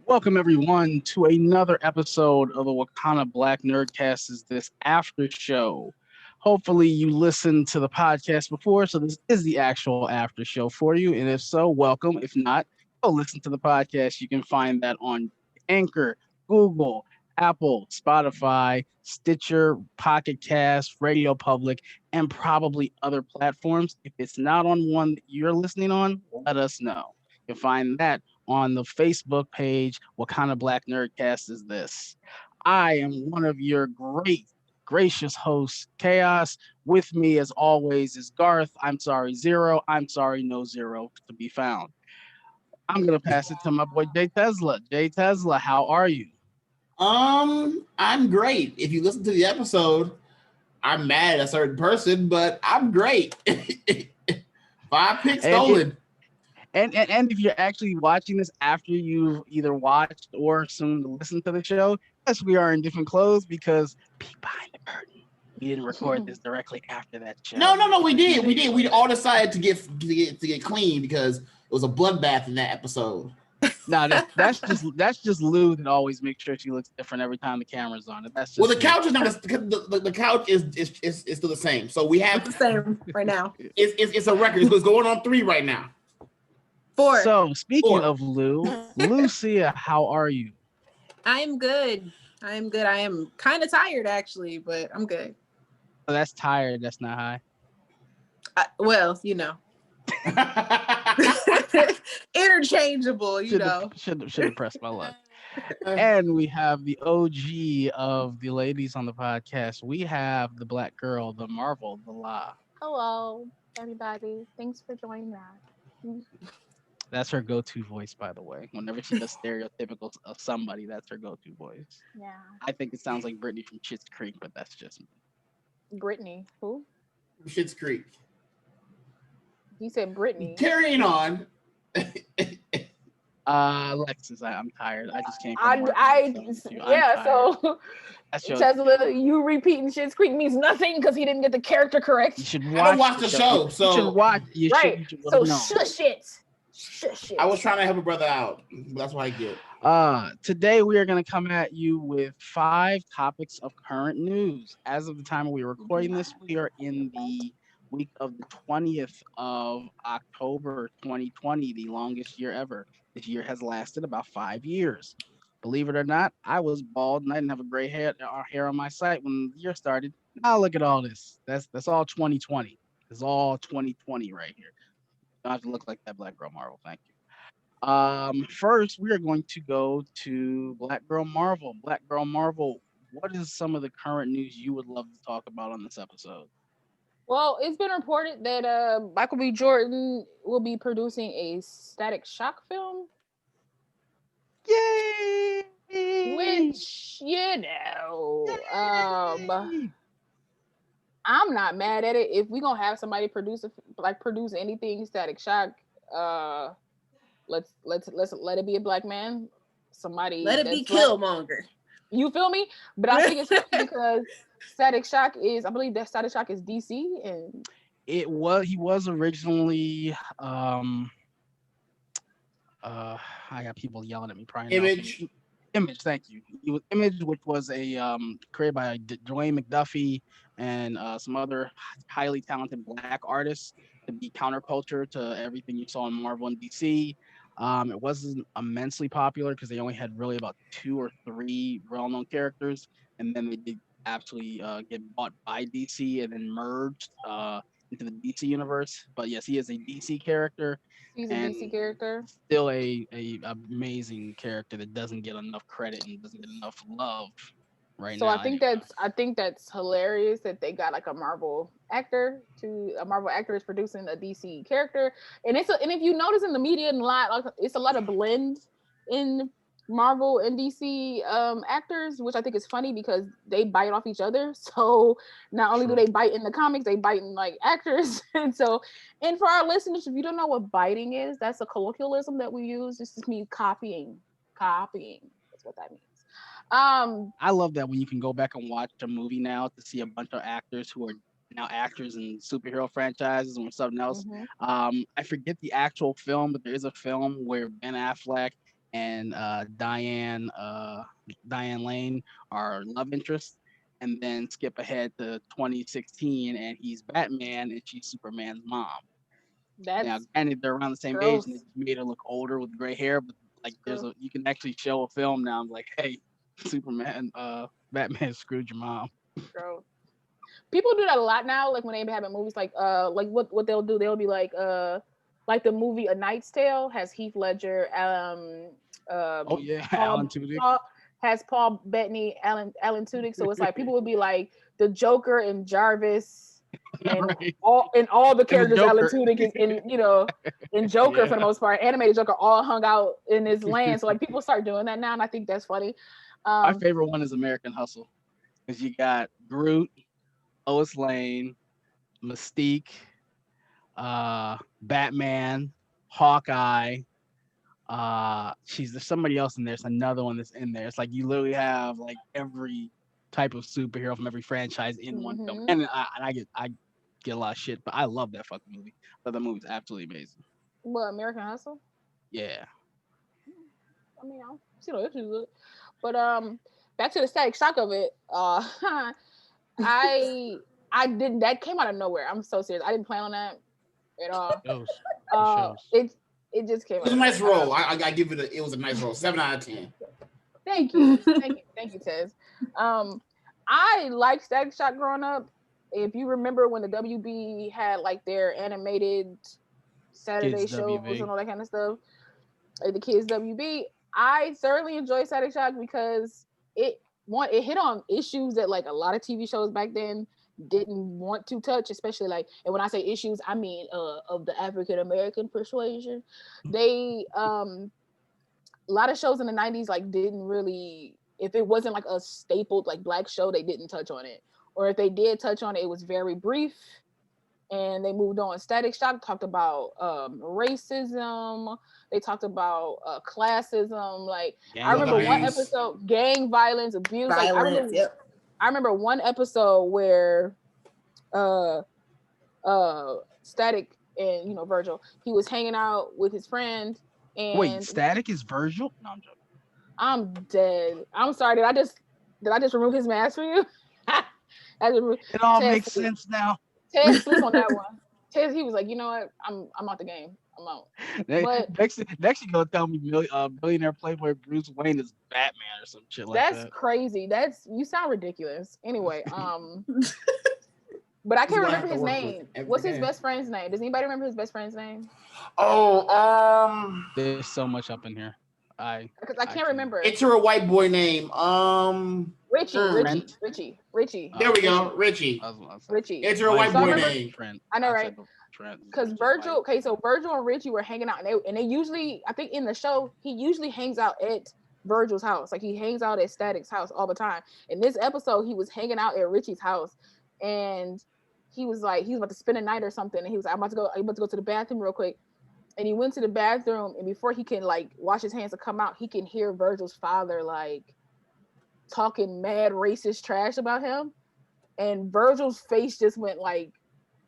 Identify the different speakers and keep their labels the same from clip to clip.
Speaker 1: Welcome everyone to another episode of the Wakanda Black Nerdcast. Is this after show? Hopefully you listened to the podcast before, so this is the actual after show for you. And if so, welcome. If not, go listen to the podcast. You can find that on Anchor, Google, Apple, Spotify, Stitcher, Pocket Cast, Radio Public, and probably other platforms. If it's not on one that you're listening on, let us know. You can find that on the Facebook page. What kind of Black Nerdcast is this? I am one of your gracious hosts, Kayos. With me, as always, is Garth. I'm sorry, Zero. I'm sorry, no Zero to be found. I'm gonna pass it to my boy JayTezla. JayTezla, how are you?
Speaker 2: I'm great. If you listen to the episode, I'm mad at a certain person, but I'm great. 5 picks stolen.
Speaker 1: And if you're actually watching this after you've either watched or soon to listen to the show, yes, we are in different clothes because peek behind the curtain. We didn't record this directly after that show.
Speaker 2: No, we did. We all decided to get clean because it was a bloodbath in that episode.
Speaker 1: No, that's just Lou that always makes sure she looks different every time the camera's on it. That's just
Speaker 2: the couch is not the couch is still the same. So we have
Speaker 3: the same right now.
Speaker 2: It's a record. It's going on 3 right now.
Speaker 3: 4.
Speaker 1: So speaking of Lou, Lucia, how are you?
Speaker 3: I'm good. I am kind of tired actually, but I'm good.
Speaker 1: Oh, that's tired. That's not high.
Speaker 3: Well, you know. Interchangeable, you know.
Speaker 1: Should have pressed my luck. And we have the OG of the ladies on the podcast. We have the black girl, the Marvel, the La.
Speaker 4: Hello, everybody. Thanks for joining that.
Speaker 1: That's her go-to voice, by the way. Whenever she does stereotypical of somebody, that's her go-to voice.
Speaker 4: Yeah.
Speaker 1: I think it sounds like Brittany from Schitt's Creek, but that's just me.
Speaker 4: Brittany, who?
Speaker 2: Schitt's Creek.
Speaker 4: You said Brittany.
Speaker 2: Carrying on.
Speaker 1: Alexis, I'm tired. I just came from work,
Speaker 4: so Tezla, you repeating Schitt's Creek means nothing because he didn't get the character correct.
Speaker 1: You should
Speaker 2: watch the show. So
Speaker 1: you should watch.
Speaker 4: So shush it.
Speaker 2: I was trying to help a brother out. That's what I get.
Speaker 1: Today we are going to come at you with 5 topics of current news. As of the time we are recording this, we are in the week of the 20th of October 2020, the longest year ever. This year has lasted about 5 years. Believe it or not, I was bald and I didn't have a gray hair on my site when the year started. Now look at all this. That's all 2020. It's all 2020 right here. Don't have to look like that Black Girl Marvel. Thank you. First, we are going to go to Black Girl Marvel. Black Girl Marvel, what is some of the current news you would love to talk about on this episode?
Speaker 4: Well, it's been reported that Michael B. Jordan will be producing a Static Shock film.
Speaker 1: Yay!
Speaker 4: Which, I'm not mad at it. If we're gonna have somebody produce anything Static Shock, let's let it be a black man. Somebody
Speaker 3: let it be Killmonger.
Speaker 4: You feel me? But I think it's because Static Shock is, I believe that Static Shock is DC, and
Speaker 1: he was originally I got people yelling at me probably. Image, thank you. He was Image, which was a created by Dwayne McDuffie and some other highly talented black artists to be counterculture to everything you saw in Marvel and DC. It wasn't immensely popular because they only had really about 2 or 3 well-known characters, and then they did actually get bought by DC and then merged into the DC universe. But yes, he is a DC character.
Speaker 4: He's a DC character.
Speaker 1: Still a amazing character that doesn't get enough credit and doesn't get enough love right now.
Speaker 4: So I think that's hilarious that they got like a Marvel actor is producing a DC character, and if you notice in the media and it's a lot of blend in Marvel and DC actors, which I think is funny because they bite off each other. So not only do they bite in the comics, they bite in like actors. And for our listeners, if you don't know what biting is, that's a colloquialism that we use. This just means copying. That's what that means.
Speaker 1: I love that when you can go back and watch a movie now to see a bunch of actors who are now actors in superhero franchises or something else. I forget the actual film, but there is a film where Ben Affleck and Diane Lane are love interests, and then skip ahead to 2016, and he's Batman, and she's Superman's mom. Now,
Speaker 4: That's
Speaker 1: granted, they're around the same age, and they
Speaker 4: gross.
Speaker 1: just made her look older with gray hair, but like,
Speaker 4: Gross.
Speaker 1: you can actually show a film now. I'm like, hey, Superman, Batman screwed your mom.
Speaker 4: Gross. People do that a lot now. Like when they have movies, like what they'll do, they'll be like the movie A Knight's Tale has Heath Ledger,
Speaker 1: Oh yeah, Alan
Speaker 4: Paul,
Speaker 1: Tudyk.
Speaker 4: has Paul Bettany, Alan Tudyk. So it's like people would be like the Joker and Jarvis and
Speaker 1: Right.
Speaker 4: all the characters Alan
Speaker 1: Joker.
Speaker 4: Tudyk is in Joker
Speaker 1: Yeah.
Speaker 4: for the most part, animated Joker all hung out in his land. So like people start doing that now, and I think that's funny.
Speaker 1: My favorite one is American Hustle, because you got Groot, Lois Lane, Mystique, Batman, Hawkeye. There's somebody else in there. There's another one that's in there. It's like you literally have like every type of superhero from every franchise in one film. And I get a lot of shit, but I love that fucking movie. But that movie's absolutely amazing.
Speaker 4: What, American Hustle?
Speaker 1: Yeah.
Speaker 4: I mean, I don't see no issues with it. But back to the Static Shock of it. I didn't. That came out of nowhere. I'm so serious. I didn't plan on that at all. It just came.
Speaker 2: It was a nice role. I give it. It was a nice role. 7 out of 10.
Speaker 4: Thank you, Tez. I liked Static Shock growing up. If you remember when the WB had like their animated Saturday
Speaker 1: Kids
Speaker 4: shows
Speaker 1: WB.
Speaker 4: and all that kind of stuff, like the Kids WB, I thoroughly enjoyed Static Shock because it hit on issues that like a lot of TV shows back then didn't want to touch, especially like, and when I say issues, I mean of the African American persuasion. They a lot of shows in the 90s like didn't really, if it wasn't like a stapled like Black show, they didn't touch on it, or if they did touch on it, it was very brief and they moved on. Static Shock talked about racism, they talked about classism, like
Speaker 1: Gang
Speaker 4: I remember one
Speaker 2: violence.
Speaker 4: episode, gang violence, abuse,
Speaker 5: Violence, yep.
Speaker 4: I remember one episode where Static and Virgil, he was hanging out with his friend and
Speaker 1: Wait, Static is Virgil? No, I'm joking.
Speaker 4: I'm dead. I'm sorry, did I just remove his mask for you?
Speaker 1: It all
Speaker 4: Ted
Speaker 1: makes
Speaker 4: sleep.
Speaker 1: sense now.
Speaker 4: Ted sleep on that one. Ted, he was like, you know what? I'm out the game. I'm out. But
Speaker 1: Next you gonna tell me billionaire playboy Bruce Wayne is Batman or some shit like that.
Speaker 4: that's crazy. You sound ridiculous. Anyway, but I can't remember his name. What's his best friend's name? Does anybody remember his best friend's name?
Speaker 2: Oh,
Speaker 1: There's so much up in here.
Speaker 4: Because I can't remember.
Speaker 2: it's her white boy name.
Speaker 4: Richie.
Speaker 2: There we go, Richie.
Speaker 4: Richie.
Speaker 2: It's her white boy name.
Speaker 1: Trent.
Speaker 4: I know, right? Because Virgil,
Speaker 1: White.
Speaker 4: okay, so Virgil and Richie were hanging out, and they usually, I think in the show, he usually hangs out at Virgil's house. Like he hangs out at Static's house all the time. In this episode, he was hanging out at Richie's house, and he was like, he was about to spend a night or something, and he was like, I'm about to go to the bathroom real quick. And he went to the bathroom, and before he can like wash his hands to come out, he can hear Virgil's father like talking mad racist trash about him, and Virgil's face just went like,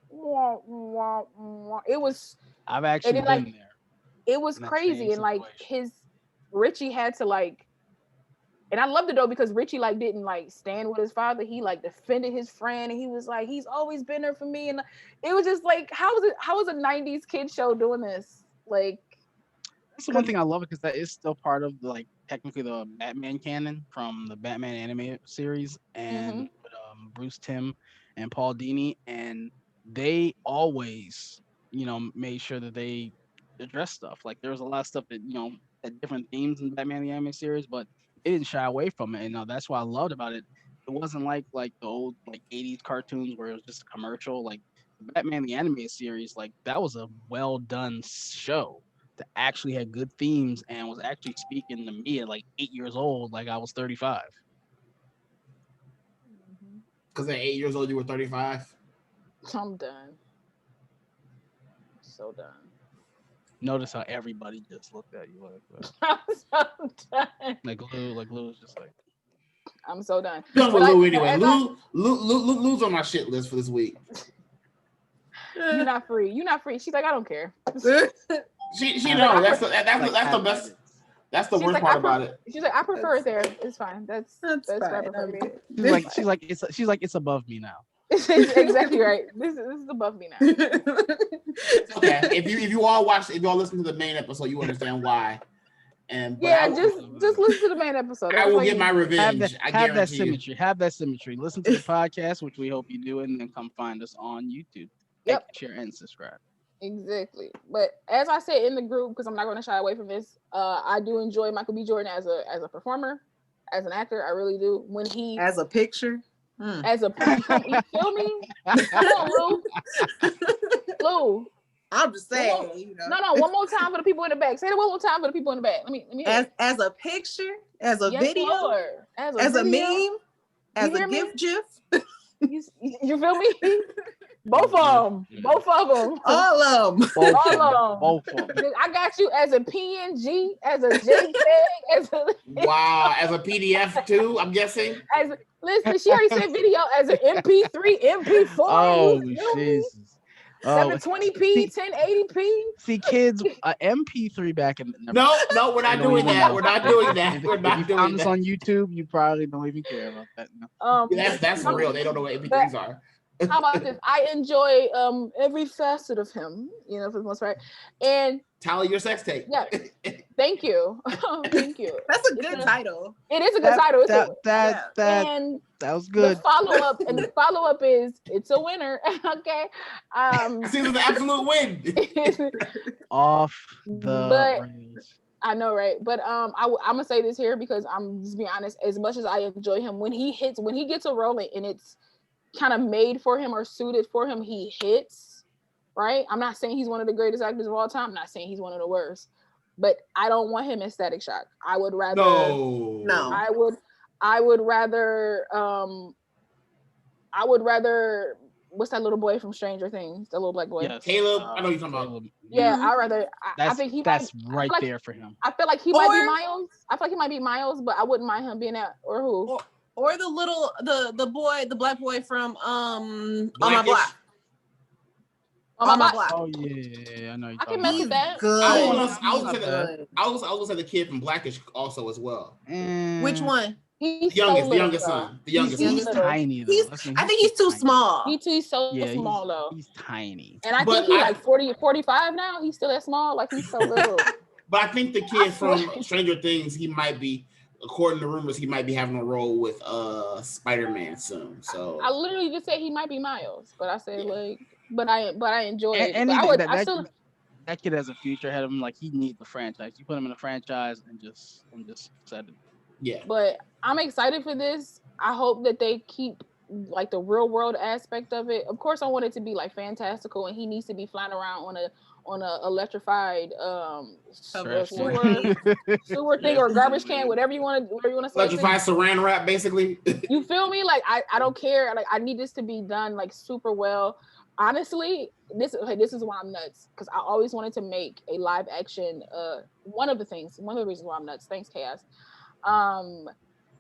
Speaker 4: wah, wah, wah. It was.
Speaker 1: I've actually been
Speaker 4: like,
Speaker 1: there.
Speaker 4: It was crazy, and like Richie had to like, and I loved it though because Richie like didn't like stand with his father. He like defended his friend, and he was like, he's always been there for me. And it was just like, how was a 90s kid show doing this? Like,
Speaker 1: that's the one thing I love, because that is still part of like technically the Batman canon from the Batman animated series, and with, Bruce Timm and Paul Dini, and they always made sure that they address stuff. Like there was a lot of stuff that had different themes in the Batman the animated series, but it didn't shy away from it. And that's what I loved about it. It wasn't like the old like 80s cartoons where it was just a commercial. Like Batman the animated series, like that was a well done show that actually had good themes and was actually speaking to me at like 8 years old, like I was 35.
Speaker 2: Because at 8 years old you were 35.
Speaker 4: I'm done. So done.
Speaker 1: Notice how everybody just looked at you like
Speaker 4: I'm so done.
Speaker 1: Like Lou was just like,
Speaker 4: I'm so done.
Speaker 2: Done with Lou anyway. Lou's on my shit list for this week.
Speaker 4: You're not free. She's like, I don't care.
Speaker 2: She knows that's the That's the
Speaker 4: She's
Speaker 2: worst
Speaker 4: like,
Speaker 2: part about it.
Speaker 4: She's like, I prefer it there. It's fine. That's
Speaker 3: fine.
Speaker 4: where I prefer
Speaker 3: I
Speaker 4: it.
Speaker 3: mean,
Speaker 1: She's like it's above me now.
Speaker 4: Exactly right. This is above me now.
Speaker 2: Okay, if you all listen to the main episode, you understand why. And
Speaker 4: just listen to the main episode.
Speaker 2: I will get my revenge.
Speaker 1: Have that symmetry. Have that symmetry. Listen to the podcast, which we hope you do, and then come find us on YouTube.
Speaker 4: Yep.
Speaker 1: Like, share, and subscribe.
Speaker 4: Exactly. But as I said in the group, because I'm not going to shy away from this, I do enjoy Michael B. Jordan as a performer, as an actor. I really do. When he
Speaker 3: as a picture.
Speaker 4: As a picture, you feel me? Come on, Lou.
Speaker 3: I'm just saying.
Speaker 4: No, one more time for the people in the back. Say it one more time for the people in the back. Let me
Speaker 3: as a picture, as a video,
Speaker 4: Lord. As
Speaker 3: a meme, as a GIF.
Speaker 4: You feel me? Both of them.
Speaker 3: All of them.
Speaker 1: Both of them.
Speaker 4: I got you as a PNG, as a JPEG, as a
Speaker 2: as a PDF too. I'm guessing.
Speaker 4: Listen, she already said video as an MP3, MP4.
Speaker 1: Oh Jesus.
Speaker 4: 720p, 1080p.
Speaker 1: See, kids, MP3 back in.
Speaker 2: No, we're not doing that. We're not doing that. We're not
Speaker 1: if you
Speaker 2: doing
Speaker 1: found
Speaker 2: that.
Speaker 1: this on YouTube, you probably don't even care about that. No.
Speaker 2: That's for real. They don't know what MP3s are.
Speaker 4: How about this? I enjoy every facet of him, for the most part. And
Speaker 2: Tally your sex tape.
Speaker 4: Yeah. Thank you. Thank you.
Speaker 3: That's a good title.
Speaker 4: It is a good title.
Speaker 1: That was good.
Speaker 4: The follow-up is it's a winner. Okay.
Speaker 2: Seems an absolute win.
Speaker 1: Off the range.
Speaker 4: I know, right? But I'm gonna say this here because I'm just being honest. As much as I enjoy him, when he gets a role and it's kind of made for him or suited for him, he hits. Right? I'm not saying he's one of the greatest actors of all time. I'm not saying he's one of the worst. But I don't want him in Static Shock. I would rather.
Speaker 2: No.
Speaker 4: I would rather. What's that little boy from Stranger Things? The little black boy.
Speaker 1: Yes.
Speaker 2: Caleb. I know you're talking about.
Speaker 4: Yeah, I'd rather. I think
Speaker 1: that's right there for him.
Speaker 4: I feel like he might be Miles. I feel like he might be Miles, but I wouldn't mind him being that. Or who?
Speaker 3: Or the black boy from On
Speaker 2: My Block.
Speaker 4: On my block.
Speaker 1: Oh yeah, I know.
Speaker 4: I can mess with that.
Speaker 3: Good.
Speaker 2: I was gonna say the kid from Blackish also as well.
Speaker 3: Which one?
Speaker 4: He's
Speaker 2: the youngest son.
Speaker 1: He's tiny though.
Speaker 3: I think he's too small.
Speaker 4: He's so small though.
Speaker 1: He's tiny.
Speaker 4: And I think he's like 40, 45 now. He's still that small. Like he's so little.
Speaker 2: But I think the kid from Stranger Things, he might be, according to rumors, he might be having a role with Spider-Man soon. So
Speaker 4: I literally just said he might be Miles, but I said but I enjoy it.
Speaker 1: And
Speaker 4: that
Speaker 1: kid has a future ahead of him. Like he needs the franchise. You put him in a franchise and just set it.
Speaker 2: Yeah.
Speaker 4: But I'm excited for this. I hope that they keep like the real world aspect of it. Of course, I want it to be like fantastical, and he needs to be flying around on a electrified sewer thing or garbage can, whatever you want to say.
Speaker 2: Electrified saran wrap, basically.
Speaker 4: You feel me? Like I don't care. Like I need this to be done like super well. Honestly, this is why I'm nuts, because I always wanted to make a live action. One of the reasons why I'm nuts. Thanks, Chaos.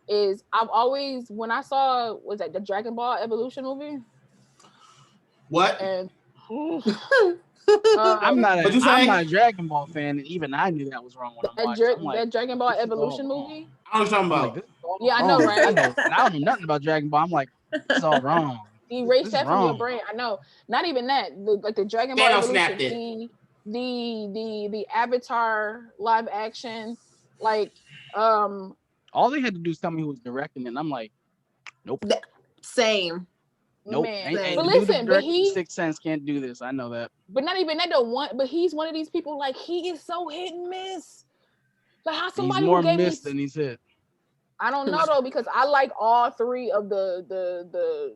Speaker 4: Is I've always, when I saw the Dragon Ball Evolution movie.
Speaker 2: What?
Speaker 4: And
Speaker 1: I'm not a Dragon Ball fan, and even I knew that was wrong when I watched it.
Speaker 4: That Dragon Ball Evolution movie.
Speaker 2: I was talking about.
Speaker 4: Yeah, I know, right?
Speaker 1: I don't know nothing about Dragon Ball. I'm like, it's all wrong.
Speaker 4: Erase that from your brain. I know. Not even that. Like the Dragon Ball Evolution, the Avatar live action, like
Speaker 1: all they had to do is tell me who was directing it, and I'm like, nope.
Speaker 3: Same.
Speaker 1: Nope.
Speaker 4: Man. But listen, but
Speaker 1: Sixth Sense can't do this. I know that.
Speaker 4: But not even that. But he's one of these people. Like he is so hit and miss. Like how somebody
Speaker 1: he's more
Speaker 4: who gave
Speaker 1: missed than he's hit.
Speaker 4: I don't know though, because I like all three of the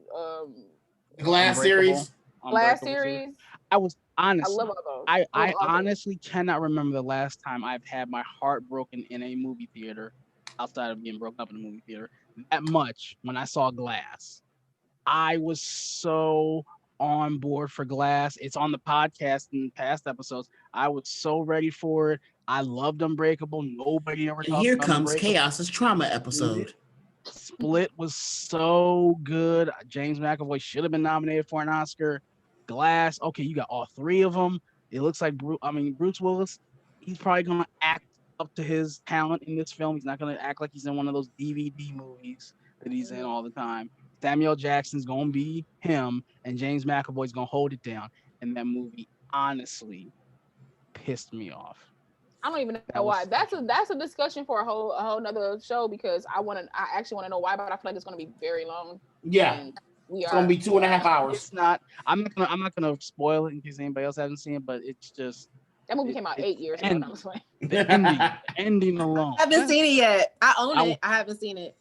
Speaker 2: Glass series.
Speaker 4: Glass series.
Speaker 1: I was honest.
Speaker 4: I love all those.
Speaker 1: I honestly cannot remember the last time I've had my heart broken in a movie theater, outside of being broken up in a movie theater, that much when I saw Glass. I was so on board for Glass. It's on the podcast in past episodes. I was so ready for it. I loved Unbreakable. Nobody ever talked about
Speaker 2: Here comes
Speaker 1: Unbreakable.
Speaker 2: Kayos's trauma episode.
Speaker 1: Split was so good. James McAvoy should have been nominated for an Oscar. Glass, okay, you got all three of them. It looks like Bruce Willis, he's probably going to act up to his talent in this film. He's not gonna act like he's in one of those DVD movies that he's in all the time. Samuel Jackson's gonna be him, and James McAvoy's gonna hold it down. And that movie honestly pissed me off.
Speaker 4: I don't even know why. That's a discussion for a whole nother show because I actually want to know why, but I feel like it's gonna be very long.
Speaker 2: Yeah. It's gonna be 2.5 hours.
Speaker 1: It's not. I'm not gonna spoil it in case anybody else hasn't seen it, but it's just
Speaker 4: that movie came out 8 years ago.
Speaker 1: The ending alone.
Speaker 3: I haven't seen it yet. I own it. I haven't seen it.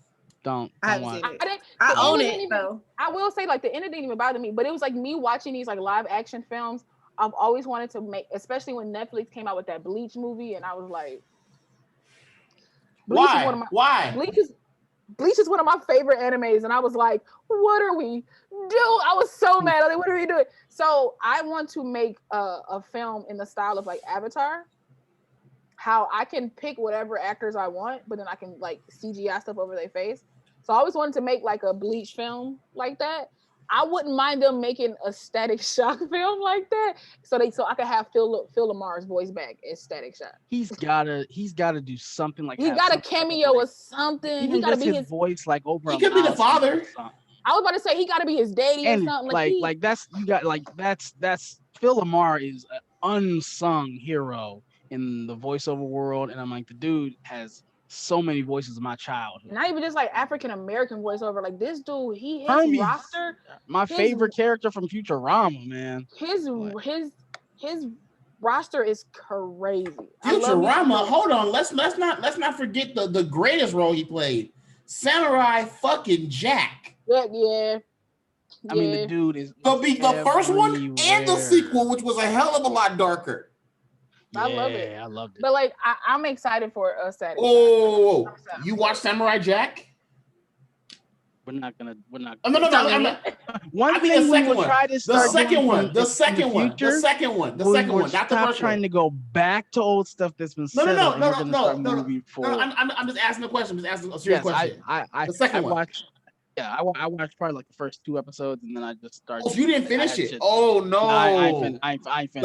Speaker 1: I
Speaker 3: haven't seen it. I own it though.
Speaker 4: I will say like the ending didn't even bother me, but it was like me watching these like live action films. I've always wanted to make, especially when Netflix came out with that Bleach movie, and I was like,
Speaker 2: Why?
Speaker 4: Bleach is one of my favorite animes, and I was like, what are we doing? I was so mad. Like, what are we doing? So I want to make a film in the style of like Avatar, how I can pick whatever actors I want, but then I can like CGI stuff over their face. So I always wanted to make like a Bleach film like that. I wouldn't mind them making a Static Shock film like that, so I could have Phil Lamar's voice back as Static Shock.
Speaker 1: He's gotta do something like.
Speaker 4: He got a cameo or something.
Speaker 1: Even
Speaker 4: he gotta be
Speaker 1: his voice like over.
Speaker 2: He could be the father.
Speaker 4: I was about to say he gotta be his daddy or something.
Speaker 1: That's Phil Lamar is an unsung hero in the voiceover world, and I'm like, the dude has so many voices of my childhood.
Speaker 4: Not even just like African American voiceover. Like this dude, his roster.
Speaker 1: My favorite character from Futurama, man.
Speaker 4: His roster is crazy.
Speaker 2: Futurama. Hold on. Let's not forget the greatest role he played. Samurai fucking Jack.
Speaker 4: Yeah.
Speaker 1: I mean, the dude is
Speaker 2: the first one and the sequel, which was a hell of a lot darker.
Speaker 1: Yeah,
Speaker 4: I love it.
Speaker 1: I loved it.
Speaker 4: But like, I'm excited for a Saturday.
Speaker 2: Oh, you watch Samurai Jack?
Speaker 1: We're not gonna.
Speaker 2: No.
Speaker 1: One thing we will try to start.
Speaker 2: The second one. Not the first
Speaker 1: trying
Speaker 2: one.
Speaker 1: to go back to old stuff that's been said.
Speaker 2: No. I'm just asking a question. I'm just asking a serious question. The second one.
Speaker 1: I watched probably like the first 2 episodes, and then I just started.
Speaker 2: Oh, so you didn't finish it? Oh no!
Speaker 1: I finished.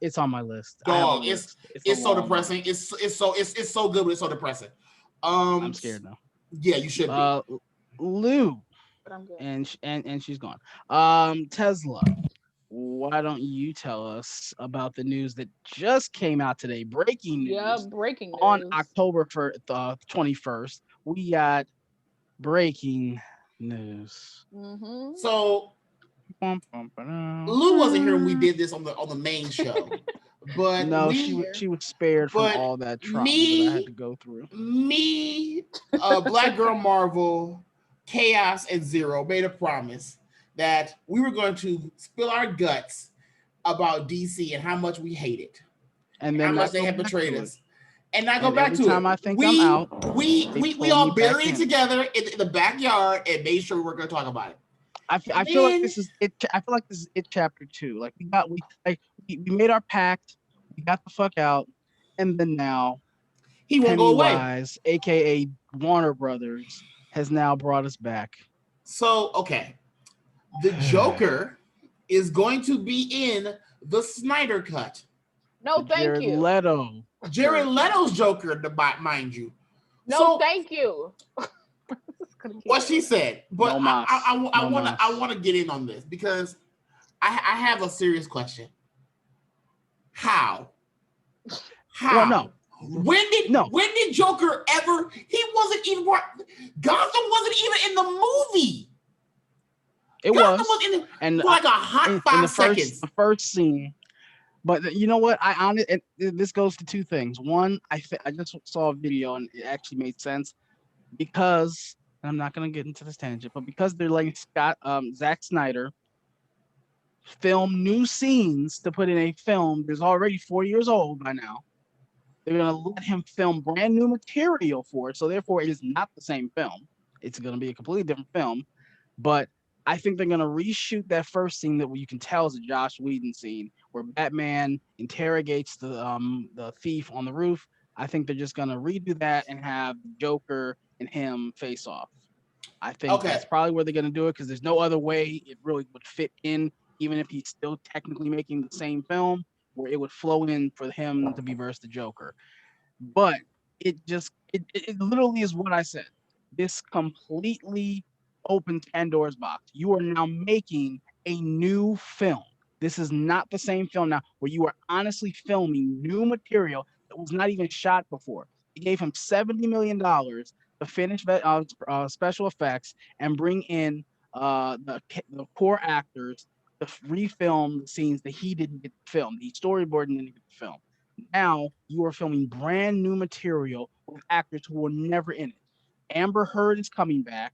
Speaker 1: It's on my list.
Speaker 2: Dog, it's so depressing. It's so good, but it's so depressing.
Speaker 1: I'm scared now.
Speaker 2: Yeah, you should be.
Speaker 1: Lou,
Speaker 4: but I'm good.
Speaker 1: And she's gone. Tezla, why don't you tell us about the news that just came out today? Breaking news.
Speaker 4: Yeah, breaking news.
Speaker 1: On October 21st, we got breaking news.
Speaker 4: Mm-hmm.
Speaker 2: So Lou wasn't here when we did this on the main show. But
Speaker 1: no, she was spared from all that trauma that I had to go through.
Speaker 2: Black Girl Marvel, Kayos, and Zero made a promise that we were going to spill our guts about DC and how much we hate it, and how much they have betrayed us. And I go back to it.
Speaker 1: I think I'm out.
Speaker 2: We all buried together in the backyard and made sure we were going to talk about it.
Speaker 1: I feel like this is it. I feel like this is it. Chapter 2. Like we made our pact. We got the fuck out, and then now
Speaker 2: he won't go away.
Speaker 1: AKA Warner Brothers, has now brought us back.
Speaker 2: So okay, the Joker is going to be in the Synder Cut.
Speaker 4: No, thank you.
Speaker 2: Jared Leto's Joker, mind you.
Speaker 4: No, thank you.
Speaker 2: What she said, but I want to get in on this because I have a serious question. How?
Speaker 1: Well, no.
Speaker 2: When did Joker ever? He wasn't even. Gotham wasn't even in the movie.
Speaker 1: It
Speaker 2: Gotham
Speaker 1: was
Speaker 2: in for like a hot 5 seconds.
Speaker 1: The first scene. But you know what? This goes to 2 things. One, I just saw a video and it actually made sense because. I'm not going to get into this tangent, but because they're letting Zack Snyder film new scenes to put in a film that's already 4 years old by now, they're going to let him film brand new material for it. So therefore, it is not the same film. It's going to be a completely different film. But I think they're going to reshoot that first scene that you can tell is a Joss Whedon scene where Batman interrogates the thief on the roof. I think they're just going to redo that and have Joker and him face off. I think that's probably where they're going to do it because there's no other way it really would fit in, even if he's still technically making the same film, where it would flow in for him to be versus the Joker. but it literally is what I said. This completely opened Pandora's box. You are now making a new film. This is not the same film now where you are honestly filming new material that was not even shot before. They gave him $70 million to finish special effects and bring in the core actors to refilm the scenes that he didn't get to film, the storyboard didn't get to film. Now you are filming brand new material with actors who were never in it. Amber Heard is coming back.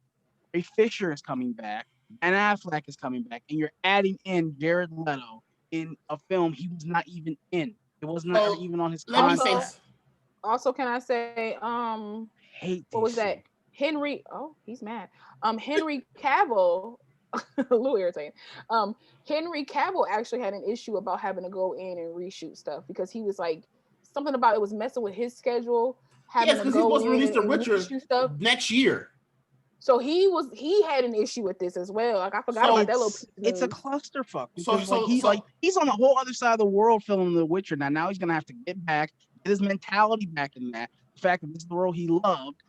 Speaker 1: Ray Fisher is coming back. Ben Affleck is coming back, and you're adding in Jared Leto in a film he was not even in. It was not even on his contract.
Speaker 4: Also, can I say,
Speaker 1: hate
Speaker 4: what was that? Henry. Oh, he's mad. Henry Cavill. A little irritating. Henry Cavill actually had an issue about having to go in and reshoot stuff because he was like something about it was messing with his schedule.
Speaker 2: Yes, because he was supposed to release The Witcher stuff next year.
Speaker 4: So he had an issue with this as well. Like I forgot about that little piece.
Speaker 1: It's a clusterfuck. He's on the whole other side of the world filming The Witcher now. Now he's gonna have to get his mentality back in that. The fact that this is the world he loved.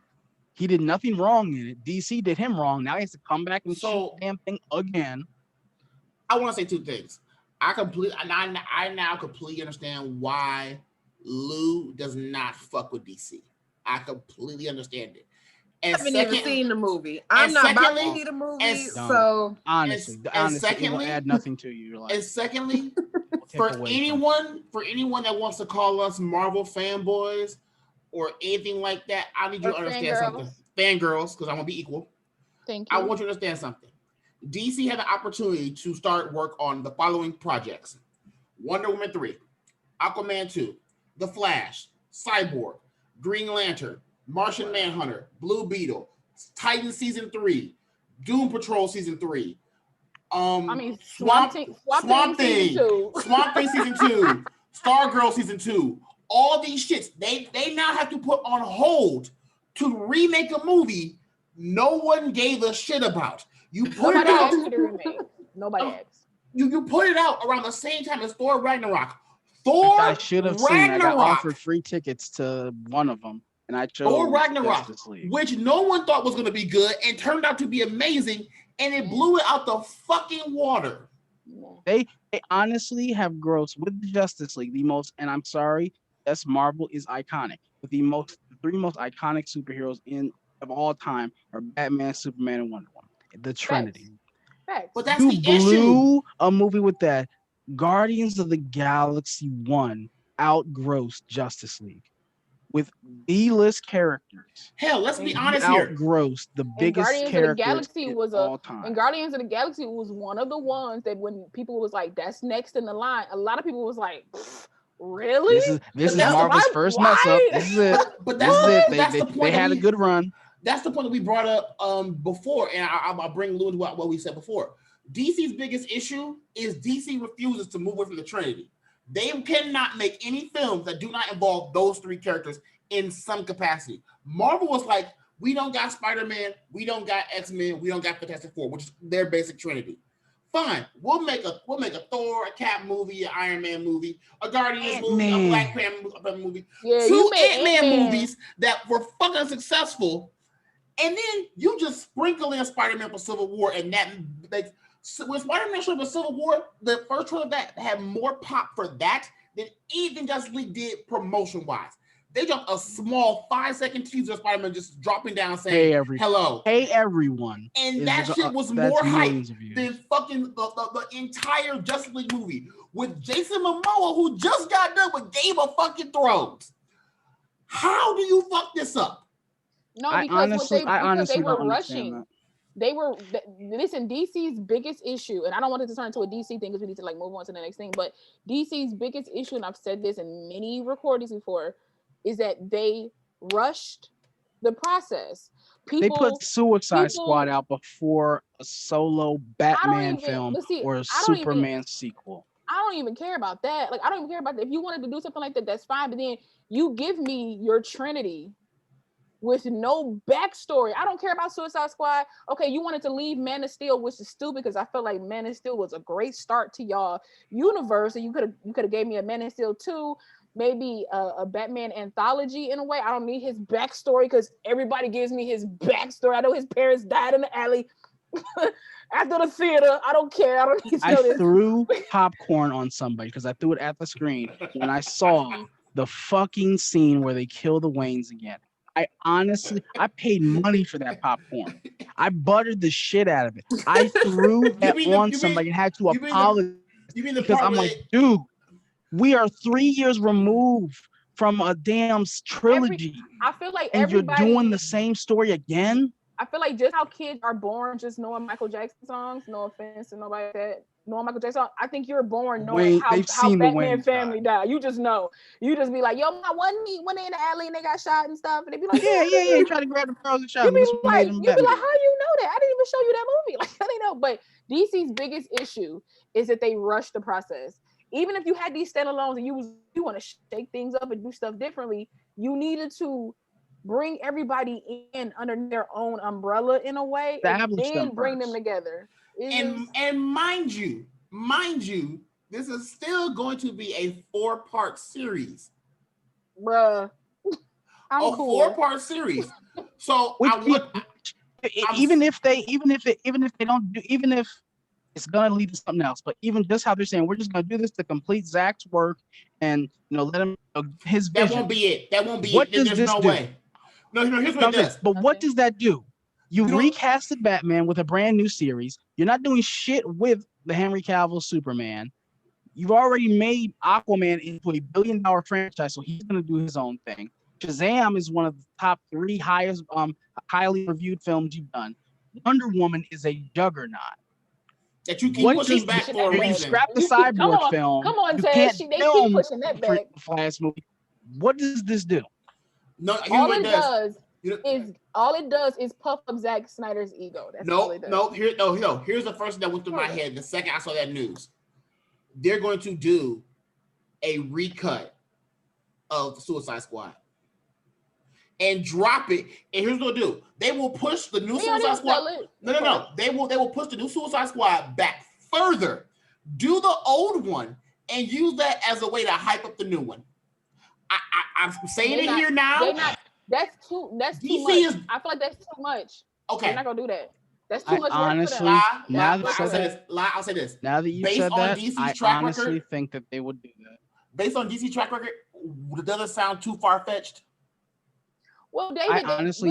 Speaker 1: He did nothing wrong in it. DC did him wrong. Now he has to come back and shoot the damn thing again.
Speaker 2: I want to say two things. I now completely understand why Lou does not fuck with DC. I completely understand it.
Speaker 3: I haven't even seen the movie. I'm not about to see the movie, so
Speaker 1: honestly, it will add nothing to you.
Speaker 2: And secondly, for anyone that wants to call us Marvel fanboys or anything like that, I need you to understand something. Fangirls, because I want to be equal.
Speaker 4: Thank you.
Speaker 2: I want you to understand something. DC had the opportunity to start work on the following projects: Wonder Woman 3, Aquaman 2, The Flash, Cyborg, Green Lantern, Martian Manhunter, Blue Beetle, Titan Season 3, Doom Patrol Season 3.
Speaker 4: Swamp Thing
Speaker 2: Season 2, Stargirl Season 2. All these shits, they now have to put on hold to remake a movie no one gave a shit about. You put it out.
Speaker 4: Nobody asked.
Speaker 2: You put it out around the same time as Thor Ragnarok. I
Speaker 1: should have seen. I got offered free tickets to one of them, and I chose
Speaker 2: Thor Ragnarok, which no one thought was going to be good, and turned out to be amazing, and it blew it out the fucking water.
Speaker 1: They honestly have grossed with the Justice League the most, and I'm sorry, yes, Marvel is iconic. But the three most iconic superheroes of all time are Batman, Superman, and Wonder Woman. The Trinity.
Speaker 4: Facts.
Speaker 2: But that's the issue.
Speaker 1: Blew a movie with that. Guardians of the Galaxy 1 outgrossed Justice League with B-list characters.
Speaker 2: Hell, let's be honest here.
Speaker 1: Outgrossed the biggest characters of all time.
Speaker 4: And Guardians of the Galaxy was one of the ones that when people was like, that's next in the line, a lot of people was like, really?
Speaker 1: This is Marvel's first mess up. This is it.
Speaker 2: But that's the point.
Speaker 1: They had a good run.
Speaker 2: That's the point that we brought up before, and I'll bring Lou into what we said before. DC's biggest issue is DC refuses to move away from the Trinity. They cannot make any films that do not involve those three characters in some capacity. Marvel was like, we don't got Spider-Man, we don't got X-Men, we don't got Fantastic Four, which is their basic Trinity. Fine, we'll make a Thor, a Cap movie, an Iron Man movie, a Guardians movie, a Black Panther movie, two Ant-Man movies that were fucking successful, and then you just sprinkle in Spider-Man for Civil War, and that makes when Spider-Man showed up in Civil War, the first trailer that had more pop for that than anything Justice League did promotion-wise. They dropped a small 5-second teaser of Spider-Man just dropping down saying, hello.
Speaker 1: Hey, everyone.
Speaker 2: And that shit was more hype than fucking the entire Justice League movie with Jason Momoa, who just got done with Game of fucking Thrones. How do you fuck this up?
Speaker 4: No, because they were rushing. Listen, DC's biggest issue, and I don't want it to turn into a DC thing because we need to like move on to the next thing, but DC's biggest issue, and I've said this in many recordings before, is that they rushed the process.
Speaker 1: They put Suicide Squad out before a solo Batman film or a Superman sequel.
Speaker 4: I don't even care about that. Like, I don't even care about that. If you wanted to do something like that, that's fine. But then you give me your Trinity with no backstory. I don't care about Suicide Squad. Okay, you wanted to leave Man of Steel, which is stupid because I felt like Man of Steel was a great start to y'all universe, and you could have gave me a Man of Steel 2. maybe a Batman anthology in a way. I don't need his backstory because everybody gives me his backstory. I know his parents died in the alley after the theater. I don't care. I don't need to know this.
Speaker 1: I threw popcorn on somebody because I threw it at the screen when I saw the fucking scene where they kill the Waynes again. I paid money for that popcorn. I buttered the shit out of it. I threw that on somebody and had to apologize because I'm like, dude, we are 3 years removed from a damn trilogy.
Speaker 4: I feel like
Speaker 1: and you're doing the same story again.
Speaker 4: I feel like just how kids are born just knowing Michael Jackson songs. No offense to nobody that knowing Michael Jackson songs. I think you're born knowing how Batman family died. You just know. You just be like, yo, my wasn't they in the alley and they got shot and stuff? And they be like,
Speaker 1: yeah. Try to grab the pearls and shot.
Speaker 4: You be like, how you know that? I didn't even show you that movie. Like, I didn't know. But DC's biggest issue is that they rush the process. Even if you had these standalones and you want to shake things up and do stuff differently, you needed to bring everybody in under their own umbrella in a way, and then bring them together.
Speaker 2: And mind you, this is still going to be a 4-part series,
Speaker 4: bruh.
Speaker 2: I'm cool. 4-part series. So
Speaker 1: even if it's gonna lead to something else, but even just how they're saying we're just gonna do this to complete Zach's work and let him his vision.
Speaker 2: That won't be it. There's no way. No, here's what it does.
Speaker 1: But what does that do? You recasted Batman with a brand new series. You're not doing shit with the Henry Cavill Superman. You've already made Aquaman into a $1 billion franchise, so he's gonna do his own thing. Shazam is one of the top 3 highly reviewed films you've done. Wonder Woman is a juggernaut.
Speaker 2: That you keep pushing back for a reason.
Speaker 1: You scrap the Cyborg film.
Speaker 4: Come on, Ted. They keep pushing that back.
Speaker 1: Flash movie. What does this do?
Speaker 2: No,
Speaker 4: all it does is puff up Zack Snyder's ego. That's all it does.
Speaker 2: Here's the first thing that went through my head the second I saw that news. They're going to do a recut of Suicide Squad and drop it. And here's what they'll do: they will push the new Suicide Squad. No. They will push the new Suicide Squad back further. Do the old one and use that as a way to hype up the new one. I'm saying here now.
Speaker 4: That's too much. I feel like that's too much.
Speaker 2: Okay,
Speaker 4: they're not gonna do that. That's too much.
Speaker 1: Honestly,
Speaker 2: I'll say this.
Speaker 1: Now that you said that, I honestly think that they would do that.
Speaker 2: Based on DC track record, does it sound too far-fetched?
Speaker 4: Well, David,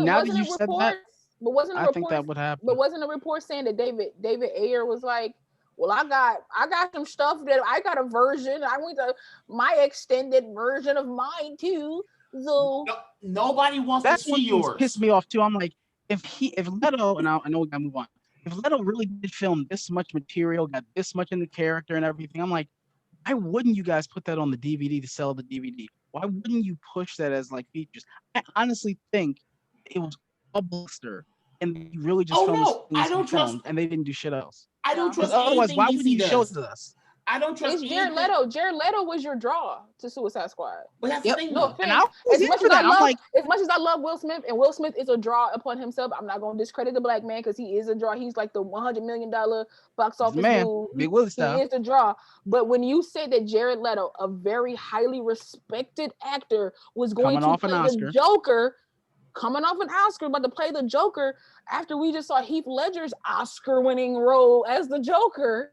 Speaker 1: now that you said that,
Speaker 4: but wasn't
Speaker 1: I think that would happen.
Speaker 4: But wasn't a report saying that David Ayer was like, well, I got some stuff that I got a version. I went to my extended version of mine too. So
Speaker 2: nobody wants to see yours.
Speaker 1: Pissed me off too. I'm like, if Leto, and I know we gotta move on. If Leto really did film this much material, got this much in the character and everything, I'm like, why wouldn't you guys put that on the DVD to sell the DVD? Why wouldn't you push that as like features? I honestly think it was a blister, and you really just filmed and they didn't do shit else.
Speaker 2: I don't trust.
Speaker 1: Otherwise, why would you show it to us?
Speaker 2: I don't trust.
Speaker 4: It's Jared Leto. Jared Leto was your draw to Suicide Squad.
Speaker 2: But that's the thing.
Speaker 4: No offense. As much as I love Will Smith, and Will Smith is a draw upon himself, I'm not going to discredit the black man because he is a draw. He's like the $100 million box office dude.
Speaker 1: Big Willie style.
Speaker 4: He is a draw. But when you said that Jared Leto, a very highly respected actor, was going to play the Joker, coming off an Oscar, but to play the Joker after we just saw Heath Ledger's Oscar-winning role as the Joker,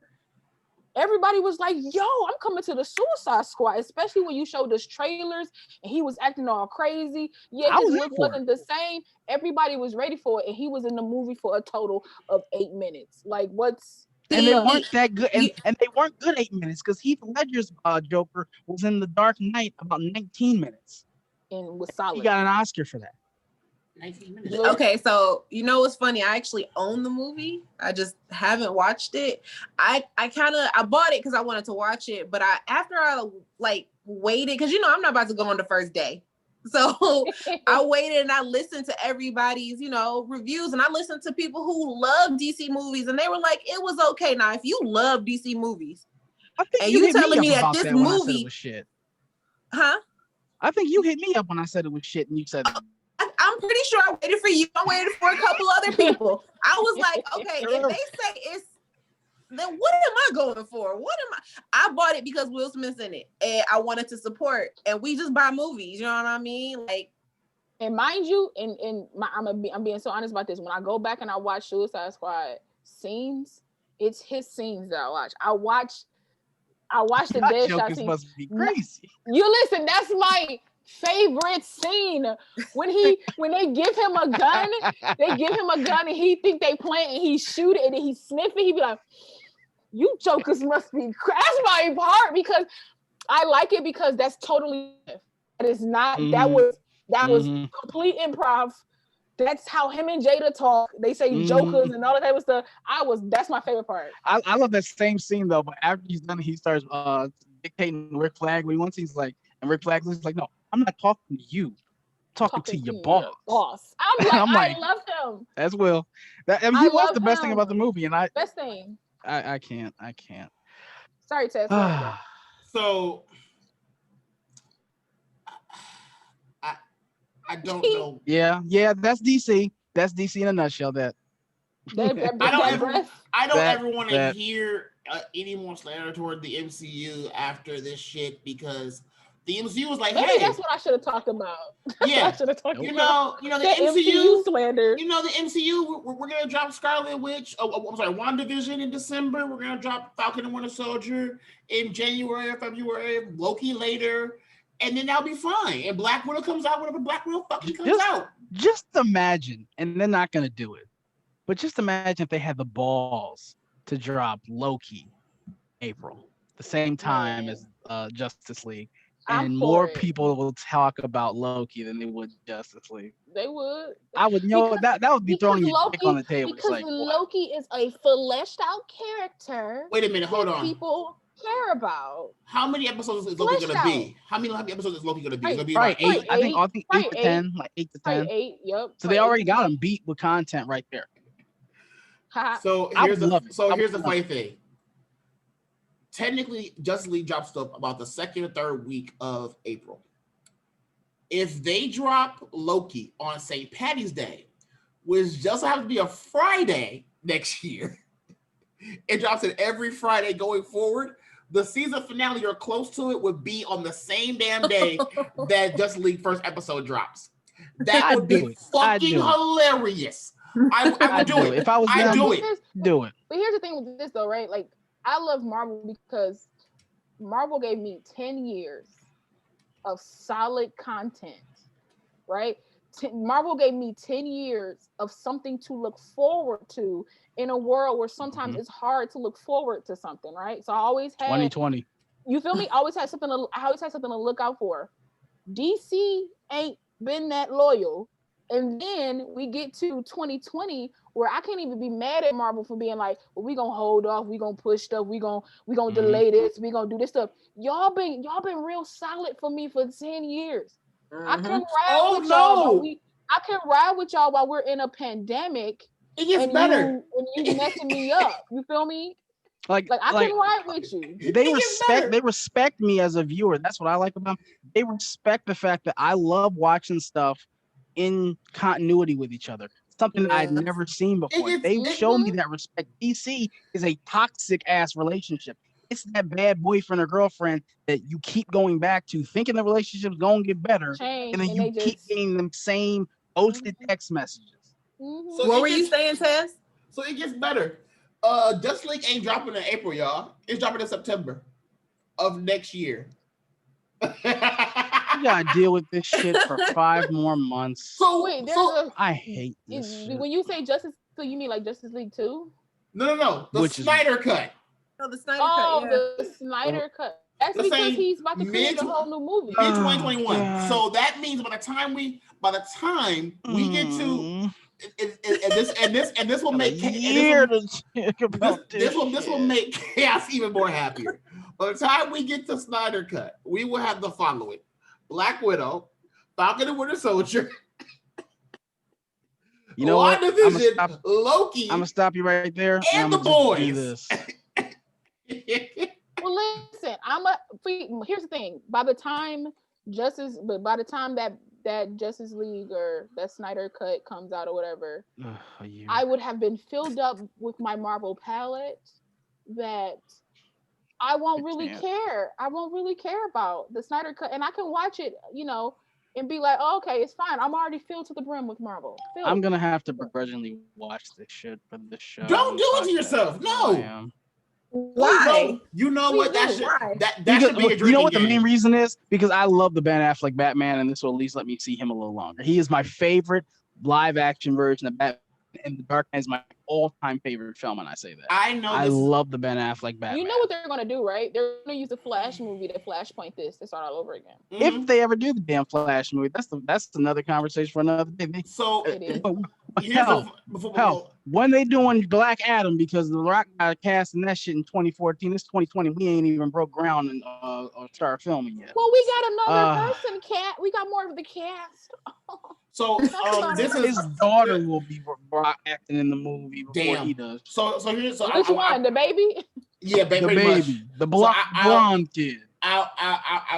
Speaker 4: everybody was like, yo, I'm coming to the Suicide Squad, especially when you showed us trailers and he was acting all crazy. Yeah, his look wasn't the same. Everybody was ready for it, and he was in the movie for a total of 8 minutes. Like, what's...
Speaker 1: And they weren't that good, and they weren't good 8 minutes, because Heath Ledger's Joker was in The Dark Knight about 19 minutes.
Speaker 4: And was solid.
Speaker 1: He got an Oscar for that.
Speaker 2: 19 minutes.
Speaker 3: Okay, so you know what's funny? I actually own the movie. I just haven't watched it. I bought it because I wanted to watch it, but after I waited, because I'm not about to go on the first day. So I waited and I listened to everybody's, reviews, and I listened to people who love DC movies, and they were like, it was okay. Now, if you love DC movies, and you telling me that this movie,
Speaker 1: shit.
Speaker 3: Huh?
Speaker 1: I think you hit me up when I said it was shit, and you said
Speaker 3: I'm pretty sure I waited for you. I waited for a couple other people. I was like, okay, if they say then what am I going for? I bought it because Will Smith's in it and I wanted to support, and we just buy movies, you know what I mean? Like,
Speaker 4: and mind you, I'm being so honest about this. When I go back and I watch Suicide Squad scenes, it's his scenes that I watch. I watch the Deadshot scene.
Speaker 1: Must be crazy.
Speaker 4: You listen, that's my favorite scene. When they give him a gun, and he think they plant and he shoot it and then he sniff it. He be like, "You jokers must be." That's my part because I like it because that's totally. That is not. That was complete improv. That's how him and Jada talk. They say jokers and all that type of stuff. That's my favorite part.
Speaker 1: I love that same scene though, but after he's done, he starts dictating Rick Flag. When once he's like, and Rick Flag is like, "No, I'm not talking to you. I'm talking to your boss."
Speaker 4: I'm like, I love him.
Speaker 1: As well. He was the best thing about the movie, and
Speaker 4: best thing.
Speaker 1: I can't.
Speaker 4: Sorry, Tezla.
Speaker 2: So I don't know. Yeah,
Speaker 1: that's DC. That's DC in a nutshell. That
Speaker 2: I don't ever want to hear any more slander toward the MCU after this shit because the MCU was like,
Speaker 4: maybe that's what I should have talked about.
Speaker 2: Yeah,
Speaker 4: I should have talked
Speaker 2: about. The MCU
Speaker 4: slander.
Speaker 2: The MCU. We're gonna drop Scarlet Witch. I'm sorry, WandaVision in December. We're gonna drop Falcon and Winter Soldier in January or February. Loki later. And then that'll be fine. And Black Widow comes out whenever Black Widow fucking comes out.
Speaker 1: Just imagine, and they're not going to do it, but just imagine if they had the balls to drop Loki April, the same time as Justice League. And more people will talk about Loki than they would Justice League.
Speaker 4: They would.
Speaker 1: I would know that would be throwing your dick on the table.
Speaker 4: Because like, Loki is a fleshed out character.
Speaker 2: Wait a minute, hold on.
Speaker 4: People care about.
Speaker 2: How many episodes is Loki gonna be? How many episodes is Loki gonna be? It's gonna be
Speaker 1: like 8. I think 8 to 10, like 8 to 10.
Speaker 4: 8, yep.
Speaker 1: So they already got him beat with content right there.
Speaker 2: So here's the funny thing. Technically, Justice League drops up about the second or third week of April. If they drop Loki on St. Patty's Day, which just happens to be a Friday next year, it drops it every Friday going forward. The season finale or close to it would be on the same damn day that Justice League first episode drops. That would be fucking hilarious. I would do it.
Speaker 1: If I was
Speaker 2: I'd do
Speaker 1: it. Do it.
Speaker 4: But here's the thing with this though, right? Like, I love Marvel because Marvel gave me 10 years of solid content, right? Marvel gave me 10 years of something to look forward to in a world where sometimes it's hard to look forward to something, right? So I always had
Speaker 1: 2020.
Speaker 4: You feel me? I always had something to look out for. DC ain't been that loyal. And then we get to 2020 where I can't even be mad at Marvel for being like, well, we gonna hold off, we gonna push stuff, we gonna delay this, we gonna do this stuff. Y'all been real solid for me for 10 years. I can ride with y'all. I can ride with y'all while we're in a pandemic.
Speaker 2: It gets better.
Speaker 4: You messing me up. You feel me?
Speaker 1: Like
Speaker 4: I can ride with you.
Speaker 1: They respect me as a viewer. That's what I like about them. They respect the fact that I love watching stuff in continuity with each other. Something I've never seen before. They show me that respect. DC is a toxic ass relationship. It's that bad boyfriend or girlfriend that you keep going back to, thinking the relationship's gonna get better, and then you keep getting them same posted text messages.
Speaker 3: So what were you saying, Tess?
Speaker 2: So it gets better. Justice League ain't dropping in April, y'all. It's dropping in September of next year.
Speaker 1: You gotta deal with this shit for 5 more months.
Speaker 2: So
Speaker 4: wait,
Speaker 1: I hate this shit.
Speaker 4: When you say Justice, so you mean like Justice League 2?
Speaker 2: No. The Snyder Cut.
Speaker 3: Oh, the Snyder Cut. Yeah.
Speaker 4: The Snyder Cut. That's because he's about to create a whole new movie.
Speaker 2: Mid 2021. So that means by the time we get to and this will make this will make Chaos even more happier. By the time we get to Snyder Cut, we will have the following: Black Widow, Falcon and Winter Soldier,
Speaker 1: you know what?
Speaker 2: Loki.
Speaker 1: I'm gonna stop you right there.
Speaker 2: And the boys.
Speaker 4: Well, listen, here's the thing. By the time that Justice League or that Snyder Cut comes out or whatever, I would have been filled up with my Marvel palette that I won't really care. I won't really care about the Snyder Cut, and I can watch it, and be like, oh, okay, it's fine. I'm already filled to the brim with Marvel.
Speaker 1: I'm gonna have to begrudgingly watch this shit for the show.
Speaker 2: Don't do it to yourself. No.
Speaker 3: Why?
Speaker 2: You know what? That should be a drinking
Speaker 1: You know what the
Speaker 2: game.
Speaker 1: main reason is? Because I love the Ben Affleck Batman, and this will at least let me see him a little longer. He is my favorite live action version of Batman, and The Dark Knight is my all-time favorite film, and I say that.
Speaker 2: I know.
Speaker 1: I love the Ben Affleck Batman.
Speaker 4: You know what they're gonna do, right? They're gonna use the Flash movie to flashpoint this to start all over again.
Speaker 1: If they ever do the damn Flash movie, that's another conversation for another day.
Speaker 2: So
Speaker 1: when they doing Black Adam, because The Rock got casting that shit in 2014, it's 2020. We ain't even broke ground and or start filming yet.
Speaker 4: Well, we got another person. We got more of the cast.
Speaker 2: So
Speaker 1: his daughter will be acting in the movie before he does.
Speaker 2: So here's
Speaker 4: which one? The baby?
Speaker 2: Yeah,
Speaker 1: the baby, the blonde kid.
Speaker 2: I'll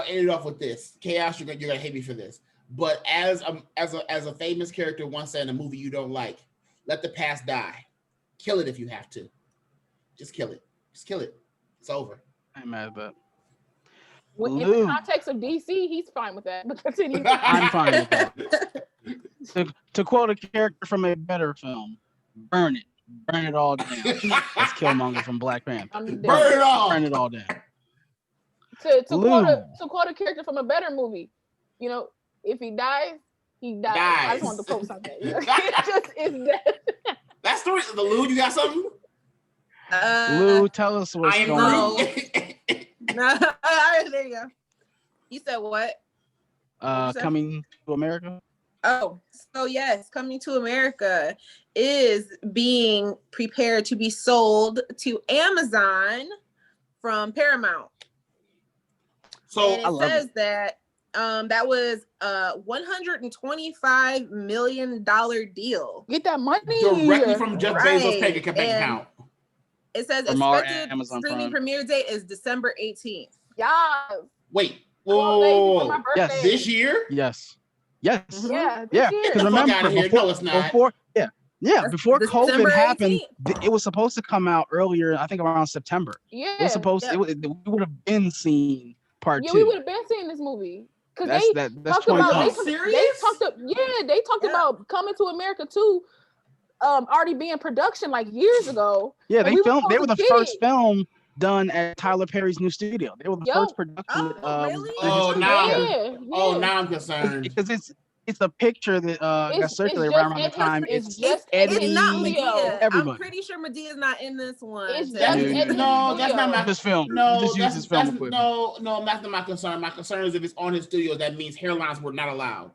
Speaker 2: end it off with this. Kayos, you're gonna hate me for this, but as a famous character once said in a movie you don't like, let the past die. Kill it if you have to. Just kill it. Just kill it. It's over.
Speaker 1: I'm mad at that.
Speaker 4: In the context of DC, he's fine with that. But continue.
Speaker 1: I'm fine with that. To quote a character from a better film, burn it all down. That's Killmonger from Black Panther.
Speaker 2: Burn it all.
Speaker 1: Burn it all down.
Speaker 4: To quote a character from a better movie, if he dies, he dies. I just wanted to quote something. It's dead.
Speaker 2: That's the reason. Lou, you got something?
Speaker 1: Lou, tell us what's going on.
Speaker 3: No, there you go. You said what?
Speaker 1: Coming to America?
Speaker 3: Oh, so yes, Coming to America is being prepared to be sold to Amazon from Paramount.
Speaker 2: So
Speaker 3: and it says that that was a $125 million deal.
Speaker 4: Get that money
Speaker 2: directly from Jeff Bezos' bank account.
Speaker 3: It says expected streaming premiere date is December 18th.
Speaker 4: Yeah.
Speaker 2: Wait. Whoa.
Speaker 1: Yes.
Speaker 2: This year?
Speaker 1: Yes.
Speaker 3: Mm-hmm.
Speaker 4: Yeah.
Speaker 1: Because remember, before COVID happened, it was supposed to come out earlier. I think around September.
Speaker 4: Yeah.
Speaker 1: It was supposed. We would have been seeing part 2.
Speaker 4: Yeah, we would have been seeing this movie. Because
Speaker 1: that's
Speaker 4: talked about
Speaker 2: they
Speaker 4: talked about Coming to America 2 already being production like years ago.
Speaker 1: Yeah, they were the first film done at Tyler Perry's new studio. They were the first production.
Speaker 3: Really?
Speaker 2: Now I'm concerned.
Speaker 1: Because it's a picture that got circulated around the time.
Speaker 3: It's
Speaker 1: Eddie,
Speaker 3: not Medea.
Speaker 1: Everybody.
Speaker 3: I'm pretty sure Medea's not in this one.
Speaker 2: That's not my
Speaker 1: film.
Speaker 2: No,
Speaker 1: just use this film equipment.
Speaker 2: No, that's not my concern. My concern is if it's on his studio, that means hairlines were not allowed.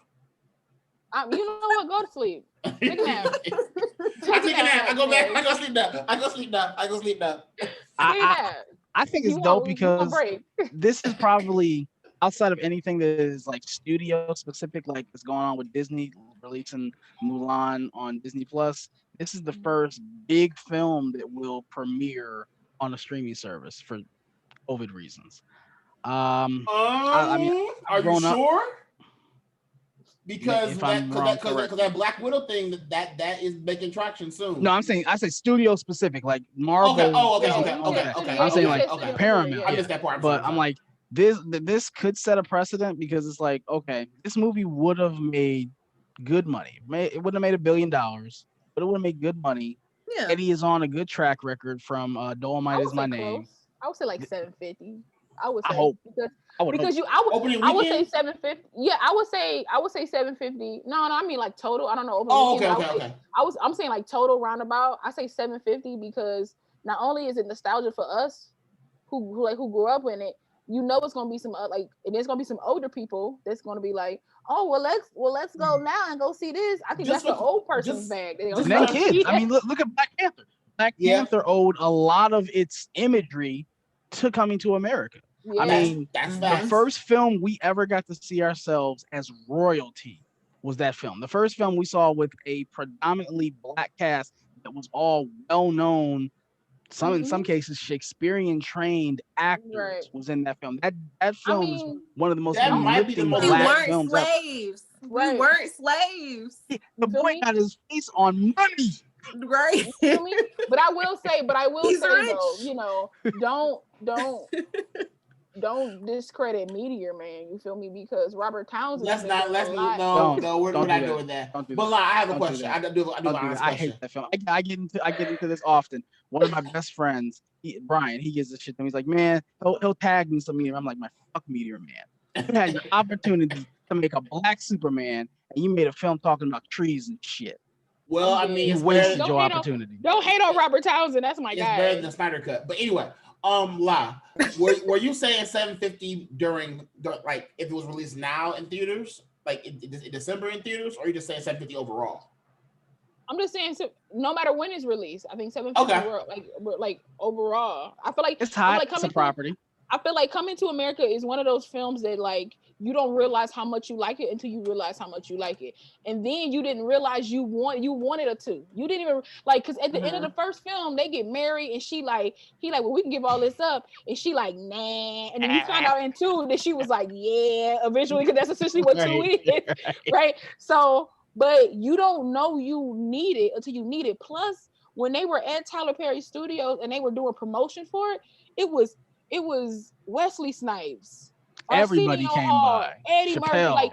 Speaker 4: You know what? Go to sleep. Take a nap.
Speaker 2: I take a nap. I go back. I go sleep now.
Speaker 1: I think it's dope because this is probably outside of anything that is like studio specific, like what's going on with Disney releasing Mulan on Disney Plus. This is the first big film that will premiere on a streaming service for COVID reasons. I mean,
Speaker 2: are you sure? Because that Black Widow thing that is making traction soon.
Speaker 1: No, I say studio specific, like Marvel.
Speaker 2: Okay.
Speaker 1: I'm saying like Paramount.
Speaker 2: I missed that part.
Speaker 1: But I'm like, this could set a precedent because it's like, okay, this movie would have made good money. It wouldn't have made $1 billion, but it would have made good money.
Speaker 3: Yeah.
Speaker 1: Eddie is on a good track record from Dolomite Is My Name.
Speaker 4: I would say like 750. I would say I would say 750. Yeah, I would say 750. No, I mean like total. I don't know.
Speaker 2: Okay.
Speaker 4: I'm saying like total roundabout. I say 750 because not only is it nostalgia for us who grew up in it, it's gonna be some and there's gonna be some older people that's gonna be like, oh let's go now and go see this. I think that's the old person's bag.
Speaker 1: And then kids. I mean, look at Black Panther. Black Panther owed a lot of its imagery to Coming to America. Yeah. I mean, the first film we ever got to see ourselves as royalty was that film. The first film we saw with a predominantly Black cast that was all well-known, in some cases Shakespearean trained actors was in that film. That film is one of the most uplifting Black films ever.
Speaker 3: We weren't slaves.
Speaker 1: The boy got his face on money.
Speaker 3: Right.
Speaker 4: You feel me? But I will say though, you know, don't discredit Meteor Man. You feel me? Because Robert Townsend.
Speaker 2: We're not doing that. But I have a question. I do have a question.
Speaker 1: I hate that film. I get into this often. One of my best friends, Brian, he gives a shit to me. He's like, man, he'll tag me some Meteor. I'm like, my fuck Meteor Man. You had your opportunity to make a black Superman, and you made a film talking about trees and shit.
Speaker 2: Well, I mean,
Speaker 1: you wasted your opportunity.
Speaker 4: Don't hate on Robert Townsend. That's my guy.
Speaker 2: It's better than the Synder Cut. But anyway, La, were you saying 750 during like if it was released now in theaters, like in December in theaters, or are you just saying 750 overall?
Speaker 4: I'm just saying, no matter when it's released, I think 750 like overall. I feel like
Speaker 1: it's hot. Like it's a property.
Speaker 4: I feel like Coming to America is one of those films that like you don't realize how much you like it until you realize how much you like it, and then you didn't realize you wanted her to. You didn't even like because at the end of the first film they get married and he like well we can give all this up and she like nah, and then you find out in 2 that she was like yeah eventually because that's essentially what 2 is, right? So but you don't know you need it until you need it. Plus when they were at Tyler Perry Studios and they were doing promotion for it, it was Wesley Snipes.
Speaker 1: Everybody came by.
Speaker 4: Eddie
Speaker 1: Chappelle.
Speaker 4: Murphy, like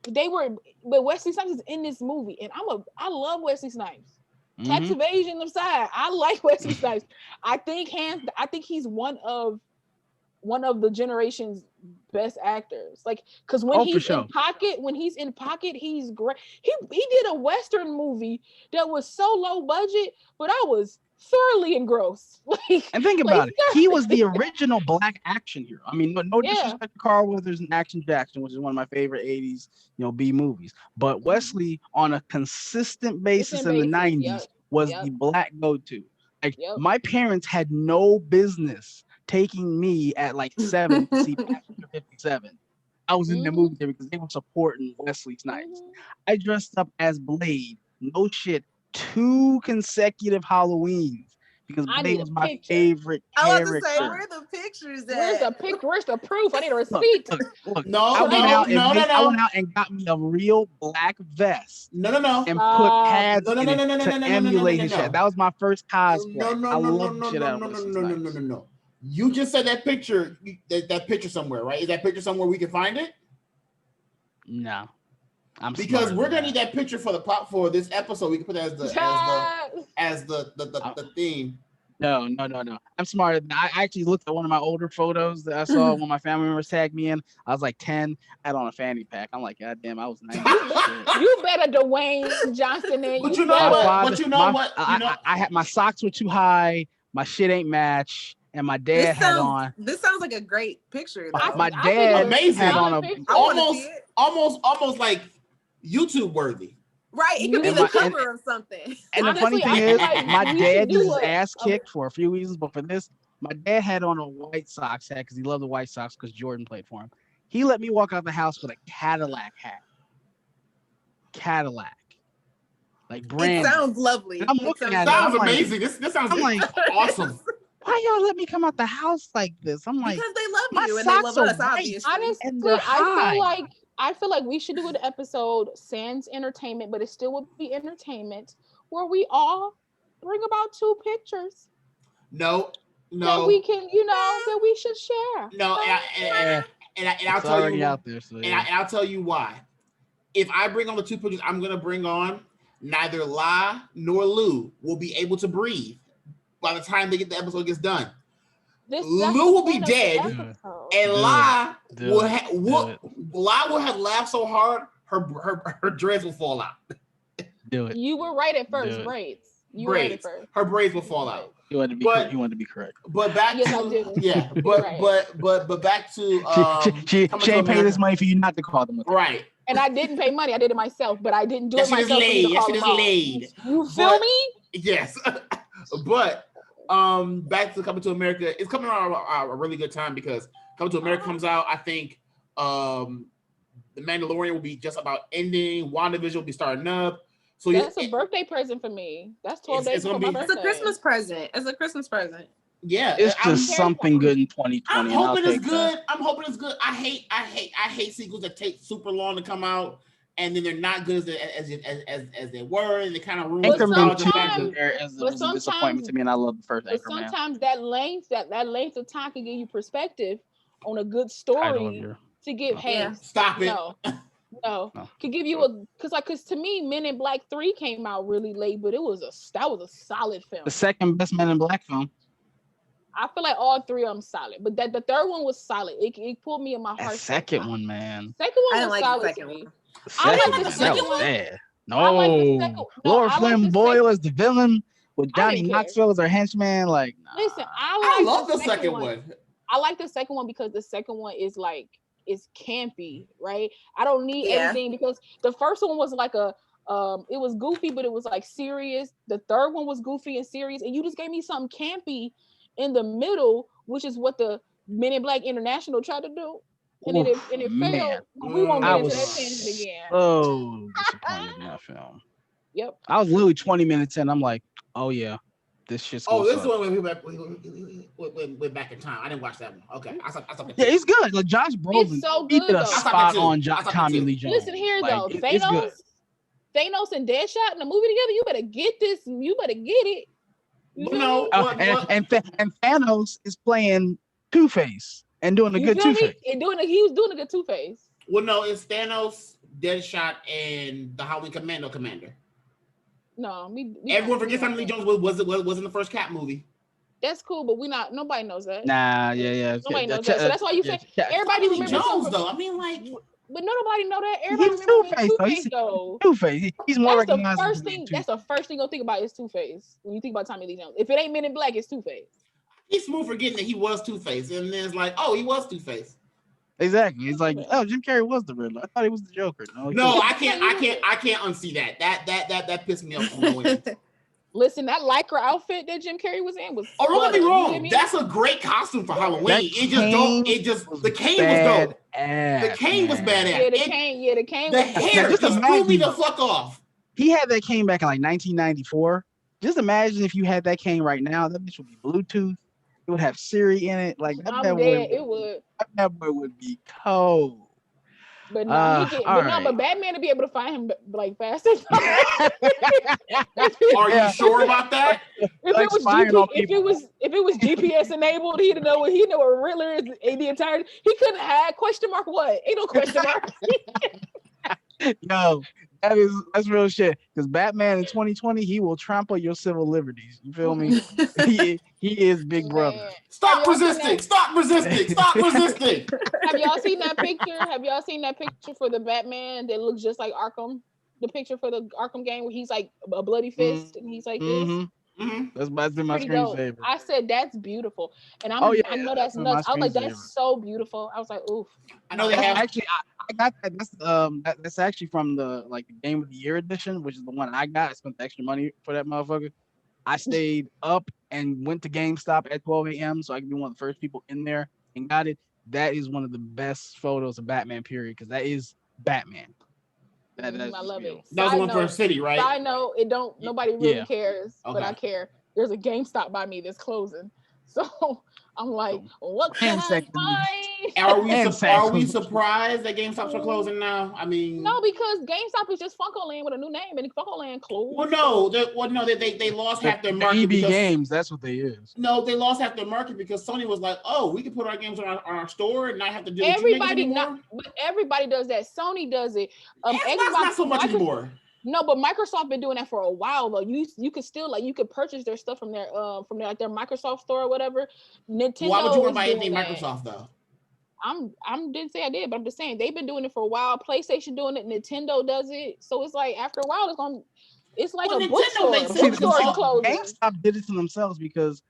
Speaker 4: they were, but Wesley Snipes is in this movie, and I love Wesley Snipes. Tax evasion aside, I like Wesley Snipes. I think he's one of the generation's best actors. Like, because when he's in pocket, he's great. He did a Western movie that was so low budget, but I was thoroughly engrossed.
Speaker 1: And think about it, he was the original black action hero. I mean, no disrespect to Carl Weathers and Action Jackson, which is one of my favorite 80s, B movies. But Wesley, on a consistent basis in the 90s, was the black go-to. Like my parents had no business taking me at like 7 to see Passenger 57. I was in the movie there because they were supporting Wesley Snipes. I dressed up as Blade. No shit. 2 consecutive Halloweens because Blade was my favorite character.
Speaker 3: I was to say, where are the pictures at?
Speaker 4: Where's the proof? I need a receipt.
Speaker 1: Look, I went out and got me a real black vest.
Speaker 2: No.
Speaker 1: And put pads in it to emulate his shit. That was my first cosplay. I love the shit out of Wesley Snipes.
Speaker 2: No. You just said that picture, that picture somewhere, right? Is that picture somewhere we can find it?
Speaker 1: No.
Speaker 2: Because we're gonna need that picture for the plot for this episode. We can put that as the theme.
Speaker 1: No. I'm smarter than I actually looked at one of my older photos that I saw when my family members tagged me in. I was like 10, I had on a fanny pack. I'm like, God damn, I was 9.
Speaker 4: You better Dwayne Johnson in.
Speaker 2: But you know what?
Speaker 1: I had my socks were too high, my shit ain't match. And my dad had on.
Speaker 3: This sounds like a great picture.
Speaker 1: My dad had on
Speaker 2: almost like YouTube worthy.
Speaker 3: Right, it could be the cover of something.
Speaker 1: And honestly, the funny thing is, my dad used his ass kicked for a few reasons, but for this, my dad had on a White Sox hat because he loved the White Sox because Jordan played for him. He let me walk out the house with a Cadillac hat. Cadillac. Like brand.
Speaker 3: It sounds lovely.
Speaker 1: I'm looking at it.
Speaker 2: Sounds amazing. This sounds awesome.
Speaker 1: Why y'all let me come out the house like this? I'm like,
Speaker 3: because they love you and they love us, obviously.
Speaker 4: Honestly, I feel like we should do an episode sans entertainment, but it still would be entertainment, where we all bring about 2 pictures.
Speaker 2: No.
Speaker 4: That we can, that we should share.
Speaker 2: No, and I'll tell you out there, so and I'll tell you why. If I bring on the 2 pictures, I'm gonna bring on neither La nor Lou will be able to breathe by the time the episode gets done. Lou will be dead, and La will have laughed so hard her dreads will fall out.
Speaker 1: Do it.
Speaker 4: You were right at first. Braids. You were right at first.
Speaker 2: Her braids will fall out.
Speaker 1: You wanted to be correct.
Speaker 2: But back but back to
Speaker 1: she ain't paying this money for you not to call them.
Speaker 2: Right.
Speaker 4: And I didn't pay money. I did it myself, but I didn't do it myself. You feel me?
Speaker 2: Yes. But back to Coming to America, it's coming around a really good time because Coming to America comes out. I think The Mandalorian will be just about ending. WandaVision will be starting up. So
Speaker 4: that's a birthday present for me. That's 12 days before my birthday.
Speaker 3: It's a Christmas present.
Speaker 2: Yeah,
Speaker 1: it's just something good in 2020.
Speaker 2: I'm hoping it's good. I hate sequels that take super long to come out. and then they're not good as they were, and they kind of ruin
Speaker 1: Anchorman
Speaker 2: the
Speaker 1: 2 was a disappointment to me, and I love the first
Speaker 4: but
Speaker 1: Anchorman.
Speaker 4: Sometimes that length of time can give you perspective on a good story to give. Hey,
Speaker 2: stop it.
Speaker 4: No. Could give you because to me, Men in Black 3 came out really late, but that was a solid film.
Speaker 1: The second best Men in Black film.
Speaker 4: I feel like all three of them solid, but the third one was solid. It pulled me in my heart.
Speaker 1: Second one, man.
Speaker 4: Second one was solid to me.
Speaker 1: I like the second one. No, Laura Flynn Boyle as the villain with Johnny Knoxville as her henchman. Like, nah.
Speaker 4: Listen,
Speaker 2: I love the second one.
Speaker 4: I like the second one because the second one is like it's campy, right? I don't need anything because the first one was like it was goofy, but it was like serious. The third one was goofy and serious, and you just gave me something campy in the middle, which is what the Men in Black International tried to do. And it failed. We won't get into that tangent again.
Speaker 1: So disappointed in that film.
Speaker 4: Yep.
Speaker 1: I was literally 20 minutes in. I'm like, oh yeah, this shit's going
Speaker 2: this one went back in time. I didn't watch that one. Okay.
Speaker 1: Yeah, he's good. Like Josh Brolin,
Speaker 4: it's so
Speaker 1: he
Speaker 4: good,
Speaker 1: did a
Speaker 4: though.
Speaker 1: spot on Tommy Lee Jones.
Speaker 4: Listen here, though. Thanos and Deadshot in the movie together. You better get this. You better get it.
Speaker 1: And Thanos is playing Two-Face and doing a good Two-Face.
Speaker 4: He was doing a good Two-Face.
Speaker 2: Well, no, it's Thanos, Deadshot, and the Howling Commander.
Speaker 4: No,
Speaker 2: everyone forgets Tommy Lee Jones was in the first Cap movie.
Speaker 4: That's cool, but nobody knows that.
Speaker 1: Nah, yeah.
Speaker 4: Nobody knows that. So that's why you say everybody remembers
Speaker 2: Jones though. I mean, like,
Speaker 4: but nobody know that. Everybody remembers Two-Face though.
Speaker 1: Two-Face. He's more recognized.
Speaker 4: That's the first thing you'll think about is Two-Face when you think about Tommy Lee Jones. If it ain't Men in Black, it's Two-Face.
Speaker 2: He's smooth forgetting that he was Two-Face, and then it's like, oh, he was Two-Face.
Speaker 1: Exactly. It's like, oh, Jim Carrey was the Riddler. I thought he was the Joker.
Speaker 2: No, I can't unsee that. That pissed me off.
Speaker 4: Listen, that Lycra outfit that Jim Carrey was in was.
Speaker 2: Oh, don't get me wrong. That's a great costume for Halloween. The cane was dope. The cane was badass.
Speaker 4: The cane.
Speaker 2: The hair just threw me the fuck off.
Speaker 1: He had that cane back in like 1994. Just imagine if you had that cane right now. That bitch would be Bluetooth. It would have Siri in it. Like that boy would be cold.
Speaker 4: But but Batman to be able to find him like fast.
Speaker 2: Are you sure about that?
Speaker 4: If it was GPS enabled, he'd know what Riddler is. The entire he couldn't have question mark what? Ain't no question mark.
Speaker 1: Yo, that's real shit. Because Batman in 2020, he will trample your civil liberties. You feel me? he is Big Brother.
Speaker 2: Man. Stop resisting! Have
Speaker 4: y'all seen that picture? Have y'all seen that picture for the Batman that looks just like Arkham? The picture for the Arkham game where he's like a bloody fist and he's like this.
Speaker 1: That's been my screensaver.
Speaker 4: I said that's beautiful, and I know that's nuts. I was like, that's so beautiful. I was like, oof.
Speaker 2: I know they have
Speaker 1: actually. I got that. That's actually from the Game of the Year edition, which is the one I got. I spent the extra money for that motherfucker. I stayed up and went to GameStop at 12 a.m. so I could be one of the first people in there and got it. That is one of the best photos of Batman, period, because that is Batman.
Speaker 4: I love it.
Speaker 2: That was the one for City, right?
Speaker 4: I know it don't. Nobody really cares, but I care. There's a GameStop by me that's closing, so I'm like, what can I find?
Speaker 2: Are we surprised that GameStops are closing now? I mean,
Speaker 4: no, because GameStop is just Funko Land with a new name, and Funko Land closed.
Speaker 2: Well, no, they lost half their market.
Speaker 1: EB Games, that's what they is.
Speaker 2: No, they lost half their market because Sony was like, oh, we can put our games on our store and not have to do
Speaker 4: everybody. But everybody does that. Sony does it.
Speaker 2: Xbox not so much anymore.
Speaker 4: No, but Microsoft been doing that for a while though. You could still you could purchase their stuff from their their Microsoft store or whatever. Nintendo.
Speaker 2: Why would you want to buy anything Microsoft though?
Speaker 4: I didn't say I did, but I'm just saying they've been doing it for a while. PlayStation doing it, Nintendo does it. So it's like after a while it's like a bookstore.
Speaker 1: GameStop did it to themselves because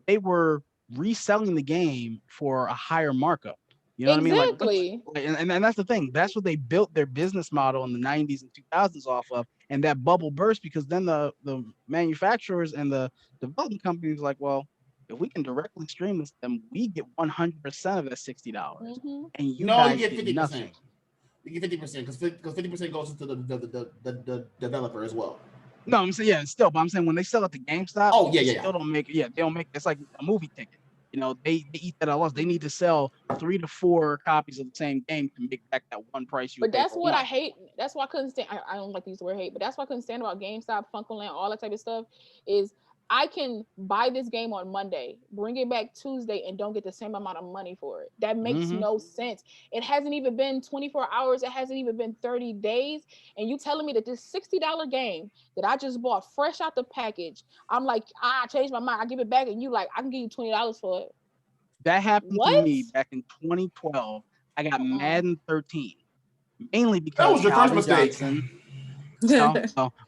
Speaker 1: they were reselling the game for a higher markup. You know what I mean?
Speaker 4: Exactly.
Speaker 1: And that's the thing. That's what they built their business model in the 90s and 2000s off of. And that bubble burst because then the manufacturers and the development companies like, well, if we can directly stream this, then we get 100% of that $60.
Speaker 4: Mm-hmm.
Speaker 1: And you get 50%. Nothing.
Speaker 2: You get 50% because 50% goes into the developer as well.
Speaker 1: No, I'm saying still, but I'm saying when they sell it to GameStop,
Speaker 2: they
Speaker 1: still don't make it. Yeah, they don't make it's like a movie ticket. You know, they eat that a loss. They need to sell 3 to 4 copies of the same game to make back that one price you.
Speaker 4: But
Speaker 1: pay
Speaker 4: that's
Speaker 1: for
Speaker 4: what
Speaker 1: one.
Speaker 4: I hate. That's why I couldn't stand. I don't like to use the word hate, but that's why I couldn't stand about GameStop, Funkoland, all that type of stuff. Is I can buy this game on Monday, bring it back Tuesday, and don't get the same amount of money for it. That makes no sense. It hasn't even been 24 hours. It hasn't even been 30 days. And you telling me that this $60 game that I just bought fresh out the package, I'm like, I changed my mind. I give it back, and you like, I can give you $20 for it.
Speaker 1: That happened to me back in 2012. I got Madden 13, mainly because
Speaker 2: that was your
Speaker 1: Calvin
Speaker 2: first mistake.
Speaker 1: Johnson. No,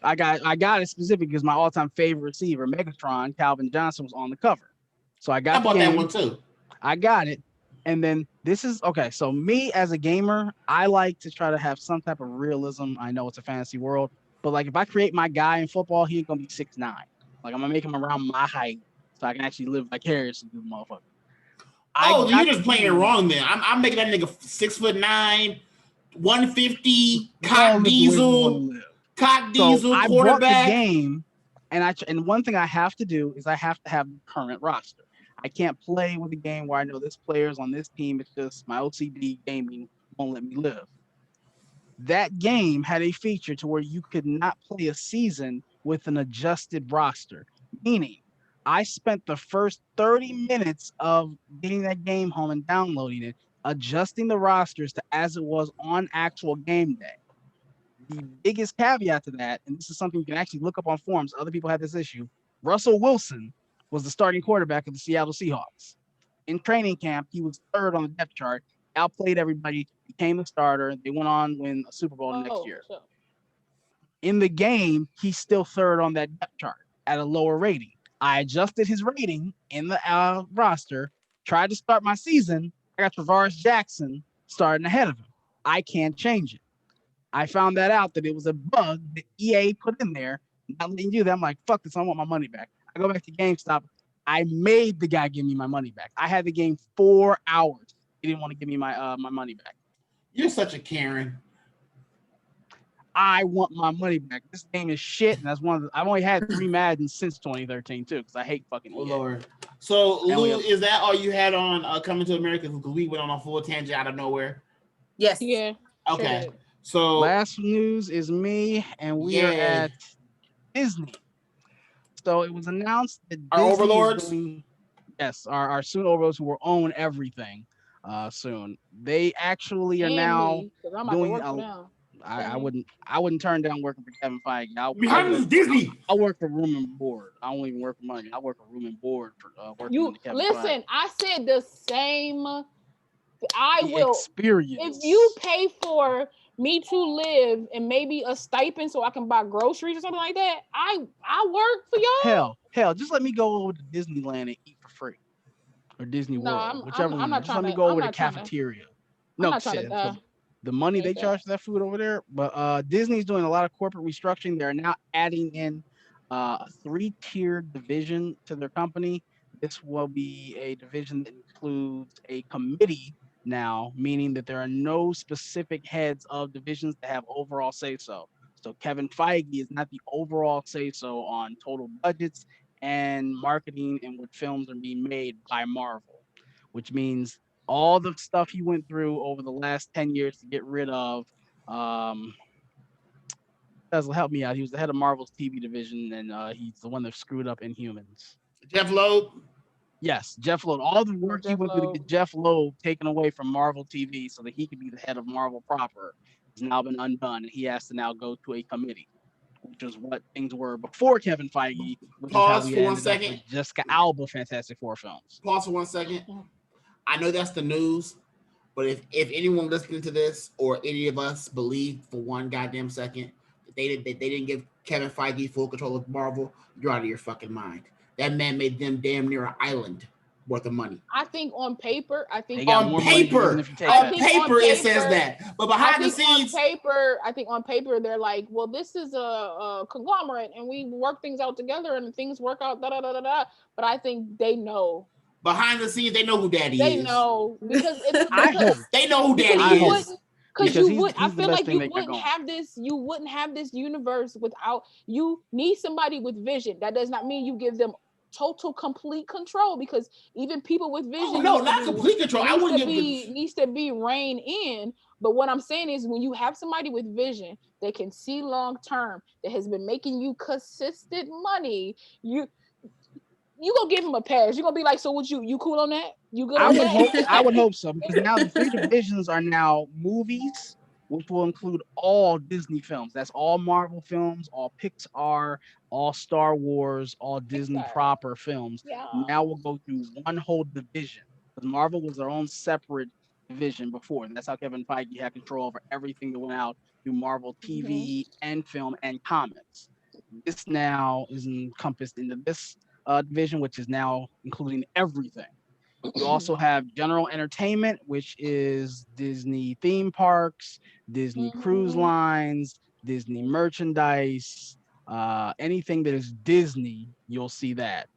Speaker 1: I got it specific because my all-time favorite receiver, Megatron, Calvin Johnson, was on the cover. So I bought
Speaker 2: that one too.
Speaker 1: I got it. And then this is okay. So me as a gamer, I like to try to have some type of realism. I know it's a fantasy world, but like if I create my guy in football, he's gonna be 6'9". Like I'm gonna make him around my height so I can actually live vicariously through the motherfucker.
Speaker 2: You're just playing it wrong, man. I'm making that nigga 6'9", 150, cock diesel,
Speaker 1: I
Speaker 2: quarterback.
Speaker 1: bought the game, and one thing I have to do is I have to have the current roster. I can't play with a game where I know this player's on this team. It's just my OCD gaming won't let me live. That game had a feature to where you could not play a season with an adjusted roster, meaning I spent the first 30 minutes of getting that game home and downloading it, adjusting the rosters to as it was on actual game day. The biggest caveat to that, and this is something you can actually look up on forums, other people had this issue, Russell Wilson was the starting quarterback of the Seattle Seahawks. In training camp, he was third on the depth chart, outplayed everybody, became the starter. They went on to win a Super Bowl next year.
Speaker 4: Sure.
Speaker 1: In the game, he's still third on that depth chart at a lower rating. I adjusted his rating in the roster, tried to start my season. I got Travaris Jackson starting ahead of him. I can't change it. I found that out that it was a bug that EA put in there, not letting you do that. I'm like, fuck this, I want my money back. I go back to GameStop. I made the guy give me my money back. I had the game 4 hours. He didn't want to give me my money back.
Speaker 2: You're such a Karen.
Speaker 1: I want my money back. This game is shit, and that's one of the, I've only had 3 Madden since 2013 too, because I hate fucking EA.
Speaker 2: Oh Lord. So Lou, is that all you had on Coming to America? Because we went on a full tangent out of nowhere.
Speaker 3: Yes.
Speaker 4: Yeah.
Speaker 2: Okay.
Speaker 4: Sure.
Speaker 2: So
Speaker 1: last news is me, and we are at Disney. So it was announced that
Speaker 2: our
Speaker 1: Disney
Speaker 2: overlords.
Speaker 1: Yes, our soon overlords who will own everything soon. They actually are now doing. I wouldn't turn down working for Kevin Feige.
Speaker 2: Behind Disney.
Speaker 1: I work for room and board. I don't even work for money. I work for room and board for working
Speaker 4: you.
Speaker 1: on the Kevin
Speaker 4: Listen,
Speaker 1: Feige.
Speaker 4: I said the same. I will
Speaker 1: experience.
Speaker 4: If you pay for me to live and maybe a stipend so I can buy groceries or something like that, I work for y'all.
Speaker 1: Hell, just let me go over to Disneyland and eat for free, or Disney World, whichever one. Just let me go over to cafeteria. No shit. The money they charge for that food over there, but Disney's doing a lot of corporate restructuring. They're now adding in a 3-tiered division to their company. This will be a division that includes a committee now, meaning that there are no specific heads of divisions that have overall say-so. So Kevin Feige is not the overall say-so on total budgets and marketing and what films are being made by Marvel, which means all the stuff he went through over the last 10 years to get rid of. Tezla, help me out. He was the head of Marvel's TV division, and he's the one that screwed up Inhumans.
Speaker 2: Jeff Loeb?
Speaker 1: Yes, Jeff Loeb. All the work he went through to get Jeff Loeb taken away from Marvel TV so that he could be the head of Marvel proper has now been undone, and he has to now go to a committee, which is what things were before Kevin Feige.
Speaker 2: Pause for 1 second.
Speaker 1: Jessica Alba Fantastic Four films.
Speaker 2: Pause for 1 second. I know that's the news, but if anyone listening to this or any of us believe for one goddamn second that they didn't give Kevin Feige full control of Marvel, you're out of your fucking mind. That man made them damn near an island worth of money.
Speaker 4: I think on paper, it
Speaker 2: says that, but behind the scenes,
Speaker 4: I think on paper they're like, well, this is a conglomerate, and we work things out together, and things work out. But I think they know.
Speaker 2: Behind the scenes, they know who Daddy is.
Speaker 4: They know because
Speaker 2: they know who Daddy is.
Speaker 4: Because you would, I feel like you wouldn't have this. You wouldn't have this universe without. You need somebody with vision. That does not mean you give them total complete control, because even people with vision
Speaker 2: not complete control. I wouldn't give
Speaker 4: needs to be reined in. But what I'm saying is, when you have somebody with vision that can see long term, that has been making you consistent money, you gonna give him a pass. You're gonna be like, so what, you cool on that? You good on that?
Speaker 1: I would hope so, because now the 3 divisions are now movies, which will include all Disney films. That's all Marvel films, all Pixar, all Star Wars, all Disney proper films.
Speaker 4: Yeah.
Speaker 1: Now we'll go through one whole division. Because Marvel was their own separate division before. And that's how Kevin Feige had control over everything that went out through Marvel TV and film and comics. This now is encompassed into this division, which is now including everything. You also have general entertainment, which is Disney theme parks, Disney cruise lines, Disney merchandise, anything that is Disney, you'll see that.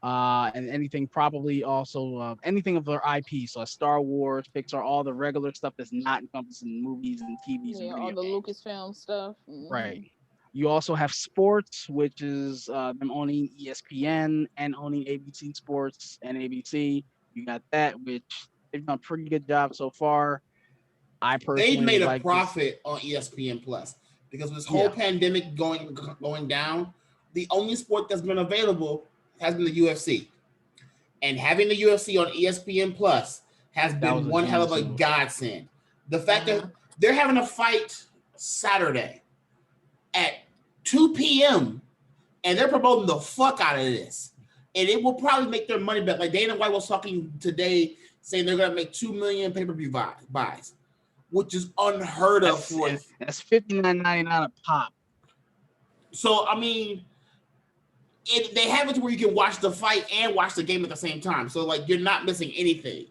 Speaker 1: And anything probably also anything of their IP, so Star Wars, Pixar, all the regular stuff that's not encompassed in movies and TVs and
Speaker 4: all the Lucasfilm stuff.
Speaker 1: Right. You also have sports, which is them owning ESPN and owning ABC Sports and ABC. You got that, which they've done a pretty good job so far. I personally
Speaker 2: they've made a profit on ESPN Plus, because this whole pandemic going down, the only sport that's been available has been the UFC, and having the UFC on ESPN Plus has been one hell of a godsend. The fact that they're having a fight Saturday at 2 p.m. and they're promoting the fuck out of this, and it will probably make their money back. Like Dana White was talking today, saying they're gonna make 2 million pay-per-view buys, which is unheard of.
Speaker 1: That's $59.99 a pop.
Speaker 2: So I mean, they have it to where you can watch the fight and watch the game at the same time. So like you're not missing anything.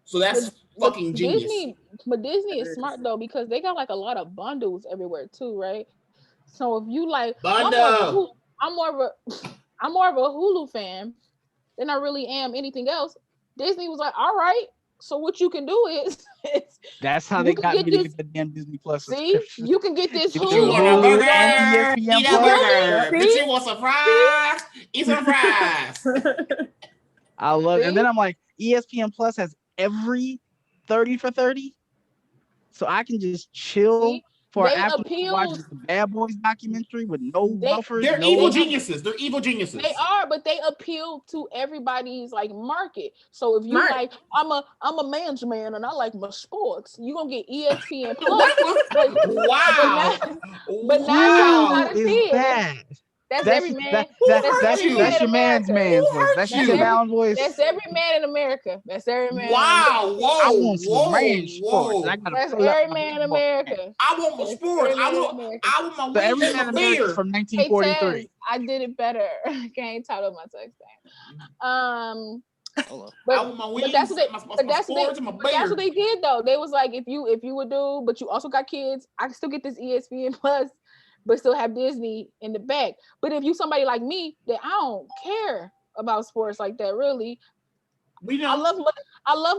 Speaker 2: So that's fucking genius.
Speaker 4: Disney is smart though, because they got like a lot of bundles everywhere too, right? So if you like,
Speaker 2: bundle.
Speaker 4: I'm more of a Hulu fan than I really am anything else. Disney was like, all right, so what you can do is
Speaker 1: that's how they got me to get the damn Disney Plus.
Speaker 4: See, you can get this Hulu.
Speaker 2: You want a burger? Eat a burger. Bitch, you want some fries? Eat some fries.
Speaker 1: I love it. And then I'm like, ESPN Plus has every 30 for 30. So I can just chill for after watching the Bad Boys documentary with no buffers.
Speaker 2: They're evil geniuses. They're evil geniuses.
Speaker 4: They are, but they appeal to everybody's like market. So if you like, I'm a man's man and I like my sports, you're gonna get ESPN Plus.
Speaker 2: Wow.
Speaker 4: But now you gotta see it. That's every man.
Speaker 1: That's your man's voice. That's your man's voice.
Speaker 4: That's every man in America. That's every man.
Speaker 2: Wow. Whoa.
Speaker 1: I want some range sports.
Speaker 4: That's every man in America.
Speaker 2: I want my sports. I want my
Speaker 1: every man in America from 1943.
Speaker 4: Hey, I did it better. I can't title my text thing. But that's what they did though. They was like, if you would do, but you also got kids, I can still get this ESPN Plus, but still have Disney in the back. But if you somebody like me that I don't care about sports like that, really, I love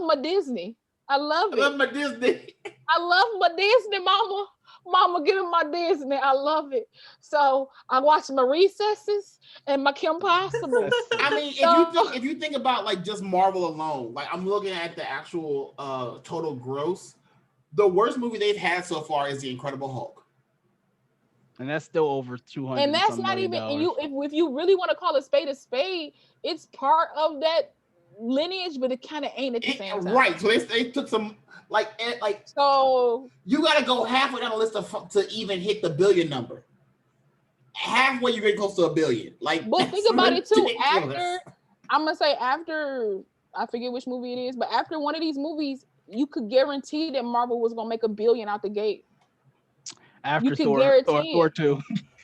Speaker 4: my Disney. I love my Disney. I love my Disney, mama. Mama, give me my Disney. I love it. So I watch my Recesses and my Kim Possible.
Speaker 2: I mean, if you think about like just Marvel alone, like I'm looking at the actual total gross. The worst movie they've had so far is The Incredible Hulk.
Speaker 1: And that's still over 200.
Speaker 4: And that's not even. And if you really want to call a spade, it's part of that lineage, but it kind of ain't at the same time.
Speaker 2: Right. So they took some like. So you got to go halfway down the list to even hit the billion number. Halfway, you're getting close to $1 billion. Like,
Speaker 4: but think about it too. After I forget which movie it is, but after one of these movies, you could guarantee that Marvel was gonna make $1 billion out the gate.
Speaker 1: After Thor 2.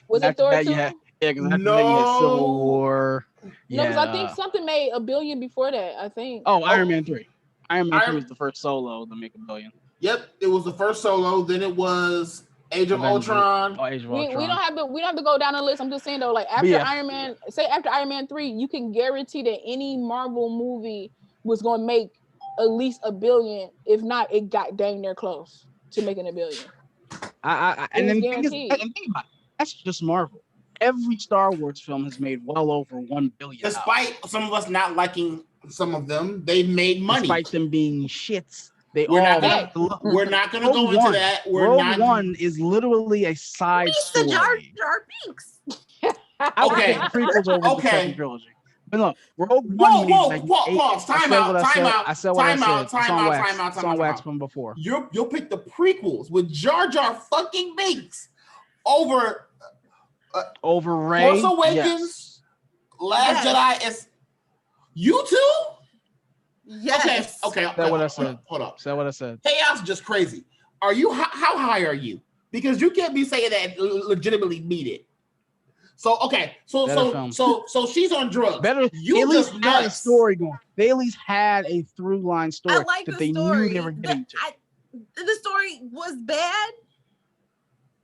Speaker 4: Was it Thor 2?
Speaker 1: Yeah, because after that you had Civil War.
Speaker 4: No, because I think something made $1 billion before that, I think.
Speaker 1: Iron Man 3. Iron Man 3 was the first solo to make $1 billion.
Speaker 2: Yep, it was the first solo. Then it was Age of Ultron.
Speaker 1: Age of Ultron.
Speaker 4: We don't have to go down the list. I'm just saying though, like after Iron Man 3, you can guarantee that any Marvel movie was gonna make at least $1 billion. If not, it got dang near close to making $1 billion.
Speaker 1: And then think about it, that's just Marvel. every Star Wars film has made well over $1 billion.
Speaker 2: Despite some of us not liking some of them, they've made money.
Speaker 1: Despite them being shits.
Speaker 2: We're not going to go into that.
Speaker 1: Rogue One is literally a side story.
Speaker 3: Jar Jar Binks.
Speaker 2: Okay.
Speaker 1: Prequels over the second trilogy. But look, Rogue One
Speaker 2: pause. Time out.
Speaker 1: I said what I said. It's on wax from before.
Speaker 2: You'll pick the prequels with Jar Jar fucking Binks over
Speaker 1: Rey.
Speaker 2: Force Awakens, Last Jedi. Is you too?
Speaker 3: Yes.
Speaker 2: Okay.
Speaker 1: That's what I said.
Speaker 2: Hold up.
Speaker 1: That's what I said.
Speaker 2: Chaos is just crazy. Are you? How high are you? Because you can't be saying that legitimately mean it. So okay, so she's on drugs.
Speaker 1: Better you at least had a story going. They at least had a through line story that they knew they were getting to.
Speaker 3: The story was bad,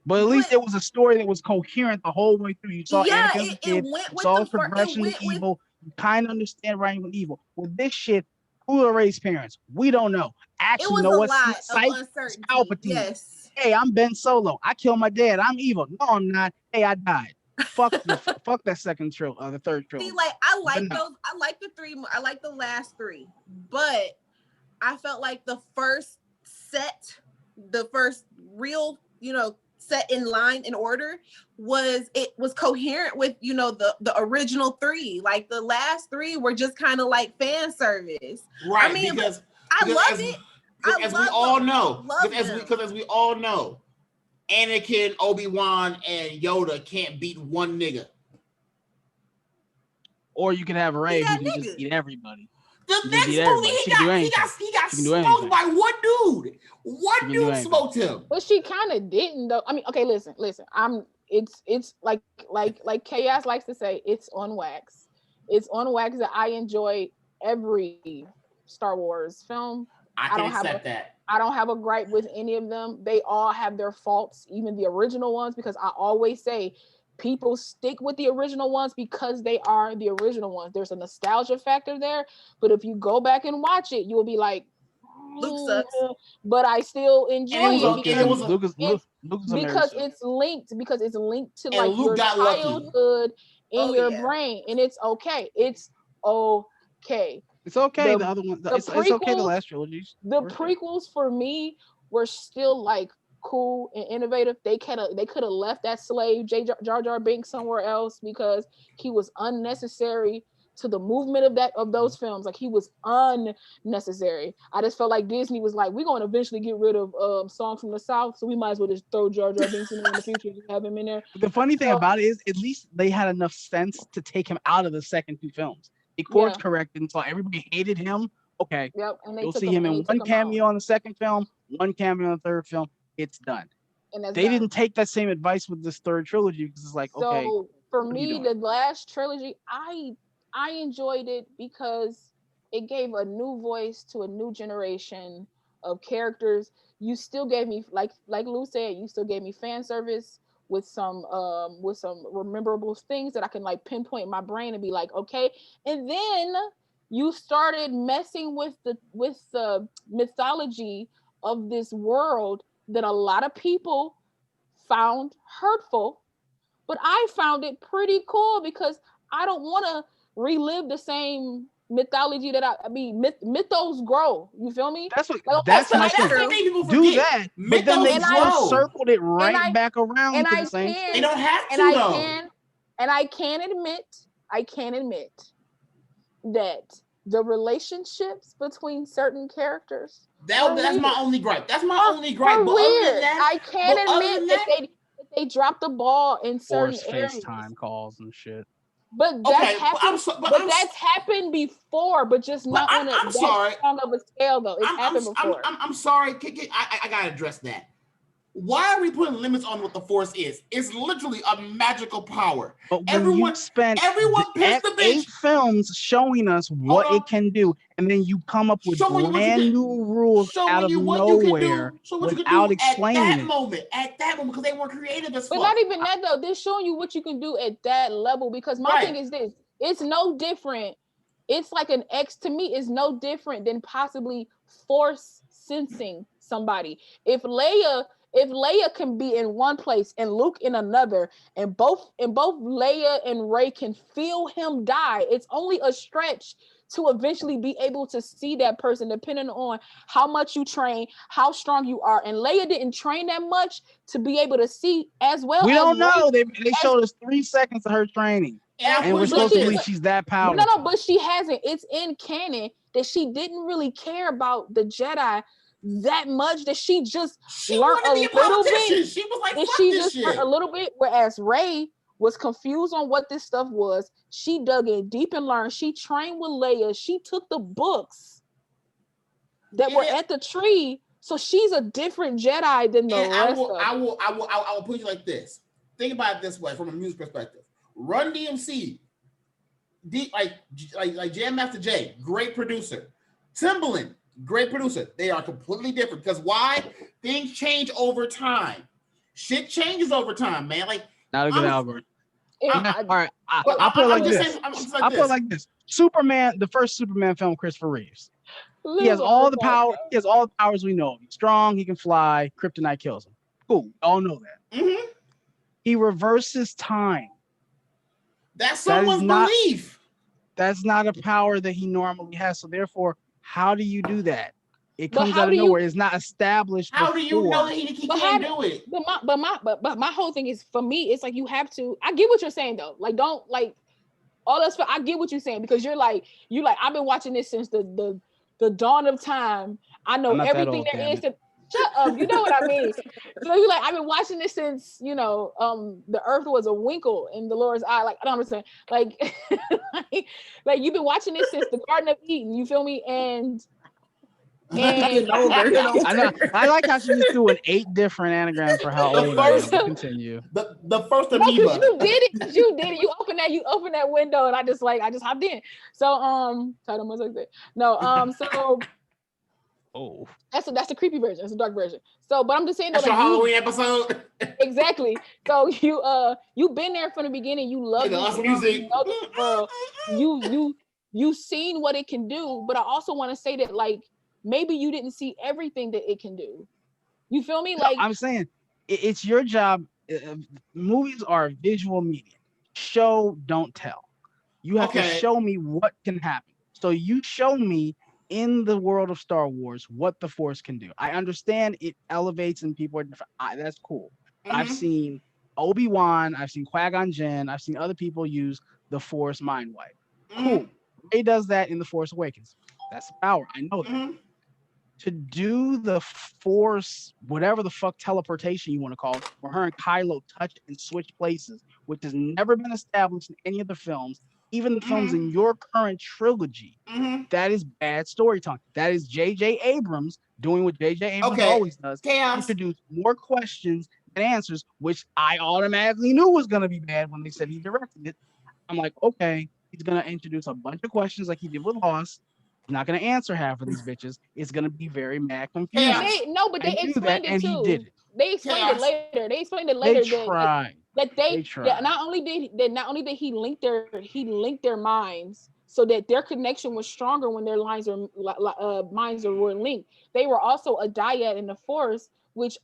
Speaker 1: but at least it was a story that was coherent the whole way through. You saw Anakin as a kid, you saw the progression of evil. You kind of understand right with evil. With this shit, who are Rey's parents? We don't know. Actually, know what's Palpatine.
Speaker 3: Yes.
Speaker 1: Hey, I'm Ben Solo. I killed my dad. I'm evil. No, I'm not. Hey, I died. Fuck that second trilogy, the third trilogy.
Speaker 3: See, like I like those. I like the three. I like the last three, but I felt like the first real, set in line in order was coherent with the original three. Like the last three were just kind of like fan service.
Speaker 2: Right.
Speaker 3: I mean,
Speaker 2: because
Speaker 3: I love it.
Speaker 2: As we all know. Anakin, Obi-Wan, and Yoda can't beat one nigga.
Speaker 1: Or you can have Rey who can just eat everybody.
Speaker 2: The next movie, he got smoked by one dude. One dude smoked him.
Speaker 4: But she kind of didn't though. I mean, okay, listen. It's like Kayos likes to say, it's on wax. It's on wax that I enjoy every Star Wars film.
Speaker 2: I can accept that.
Speaker 4: I don't have a gripe with any of them. They all have their faults, even the original ones, because I always say people stick with the original ones because they are the original ones. There's a nostalgia factor there, but if you go back and watch it, you'll be like,
Speaker 3: Luke sucks.
Speaker 4: But I still enjoy it because it's linked to like your childhood in your brain, and it's okay. It's okay.
Speaker 1: It's okay. The other one, it's okay. The last trilogies.
Speaker 4: The prequels for me were still like cool and innovative. They could have left that slave Jar Jar Binks somewhere else because he was unnecessary to the movement of those films. Like he was unnecessary. I just felt like Disney was like, we're going to eventually get rid of Songs from the South, so we might as well just throw Jar Jar Binks in the future and have him in there.
Speaker 1: The funny thing about it is, at least they had enough sense to take him out of the second two films. They course corrected until everybody hated him. Okay.
Speaker 4: Yep. And
Speaker 1: you'll see him in one cameo on the second film, one cameo on the third film. It's done. And they didn't take that same advice with this third trilogy because it's like, okay.
Speaker 4: So for me, the last trilogy, I enjoyed it because it gave a new voice to a new generation of characters. You still gave me, like Lou said, you still gave me fan service with some memorable things that I can like pinpoint in my brain and be like, okay. And then you started messing with the mythology of this world that a lot of people found hurtful, but I found it pretty cool because I don't want to relive the same mythology that mythos grow. You feel me?
Speaker 1: That's my thing. Do that, but then they circled it back around to the same.
Speaker 2: They don't have to
Speaker 4: I can admit that the relationships between certain characters.
Speaker 2: That's my only gripe. That's my only gripe.
Speaker 4: But weird. I can admit that they dropped the ball in certain areas.
Speaker 1: FaceTime calls and shit.
Speaker 4: But that's happened. That's happened before, but just not on that kind of a scale, though. It's happened before.
Speaker 2: I'm sorry. I gotta address that. Why are we putting limits on what the Force is? It's literally a magical power.
Speaker 1: But everyone pissed the 8 films showing us what it can do, and then you come up with brand new rules out of nowhere without explaining it.
Speaker 2: At that moment, because they weren't creative as fuck.
Speaker 4: But not even that though. They're showing you what you can do at that level. Because my thing is this: it's no different. It's like an X to me is no different than possibly Force sensing somebody. If Leia if Leia can be in one place and Luke in another, and both Leia and Rey can feel him die, it's only a stretch to eventually be able to see that person, depending on how much you train, how strong you are. And Leia didn't train that much to be able to see as well.
Speaker 1: We don't know. They showed us 3 seconds of her training, and we're supposed to believe she's that powerful.
Speaker 4: No, but she hasn't. It's in canon that she didn't really care about the Jedi that much, that she just learned a little bit.
Speaker 2: She was like, fuck
Speaker 4: she
Speaker 2: this
Speaker 4: just
Speaker 2: shit.
Speaker 4: learned a little bit, whereas Rey was confused on what this stuff was. She dug in deep and learned. She trained with Leia. She took the books that were at the tree. So she's a different Jedi than the rest of them.
Speaker 2: I will put you like this. Think about it this way from a music perspective. Run DMC, like Jam Master Jay, great producer. Timbaland, great producer. They are completely different because why? Things change over time. Shit changes over time, man. Like,
Speaker 1: not a good album.
Speaker 2: All
Speaker 1: right, I'll put it like this. I'll put it like this. Superman, the first Superman film, Christopher Reeves. He has all the power. He has all the powers we know. He's strong. He can fly. Kryptonite kills him. Cool. We all know that.
Speaker 2: Mm-hmm.
Speaker 1: He reverses time.
Speaker 2: That's someone's belief.
Speaker 1: That's not a power that he normally has. So therefore, how do you do that? It comes out of nowhere. It's not established.
Speaker 2: How do you know that he can't do it?
Speaker 4: But my whole thing is, for me, it's like you have to. I get what you're saying though. Like, don't like all that's. I get what you're saying, because you're like I've been watching this since the dawn of time. I know everything there is to. Shut up. You know what I mean? So you're like, I've been watching this since, the earth was a winkle in the Lord's eye. Like, I don't understand. Like, like you've been watching this since the Garden of Eden. You feel me? And
Speaker 3: I
Speaker 1: like how she just threw 8 different anagrams for how old I am. Continue.
Speaker 2: The first amoeba.
Speaker 4: No, you did it. You did it. You opened that window, and I just hopped in. So so
Speaker 1: oh,
Speaker 4: that's the creepy version. That's the dark version. So, but I'm just saying,
Speaker 2: that's your Halloween episode.
Speaker 4: Exactly. So you've been there from the beginning. You love the music. You know the world. You seen what it can do. But I also want to say that, like, maybe you didn't see everything that it can do. You feel me? Like,
Speaker 1: I'm saying, it's your job. Movies are a visual medium. Show, don't tell. You have to show me what can happen. So you show me in the world of Star Wars what the Force can do. I understand it elevates and people are different. That's cool. Mm-hmm. I've seen Obi-Wan, I've seen Qui-Gon Jinn, I've seen other people use the Force mind wipe. Cool. Rey does that in The Force Awakens. That's power. I know that. Mm-hmm. To do the Force, whatever the fuck teleportation you want to call it, where her and Kylo touch and switch places, which has never been established in any of the films, even the films in your current trilogy, that is bad storytelling. That is J.J. Abrams doing what J.J. Abrams always does. Introduce more questions than answers, which I automatically knew was going to be bad when they said he directed it. I'm like, okay, he's going to introduce a bunch of questions like he did with Lost. He's not going to answer half of these bitches. It's going to be very mad confusing.
Speaker 4: But they explained it too.
Speaker 1: And he did it.
Speaker 4: They explained it later. They explained it later.
Speaker 1: They tried.
Speaker 4: That not only did he link their minds so that their connection was stronger when their minds were linked. They were also a dyad in the Force, which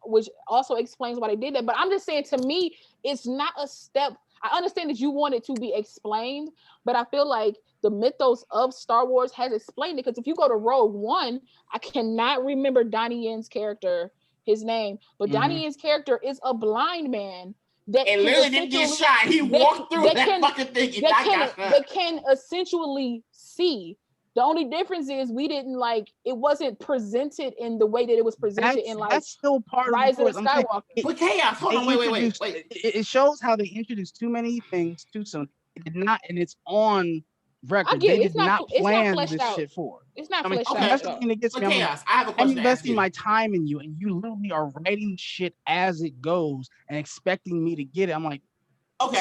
Speaker 4: also explains why they did that. But I'm just saying, to me, it's not a step. I understand that you want it to be explained, but I feel like the mythos of Star Wars has explained it. Because if you go to Rogue One, I cannot remember Donnie Yen's character, his name, but Donnie Yen's character is a blind man. That
Speaker 2: literally didn't get shot. He walked through that fucking thing and got shot.
Speaker 4: They can essentially see. The only difference is it wasn't presented in the way that it was presented
Speaker 1: that's still part
Speaker 4: Rise
Speaker 1: of
Speaker 4: the Skywalker.
Speaker 2: But Chaos, hold on, wait.
Speaker 1: It shows how they introduced too many things too soon. It did not, and it's on record. They did not plan this shit for.
Speaker 4: It's not fleshed out.
Speaker 1: That's the thing that gets me.
Speaker 2: Chaos, I have a question.
Speaker 1: I'm investing my time in you, and you literally are writing shit as it goes and expecting me to get it. I'm like,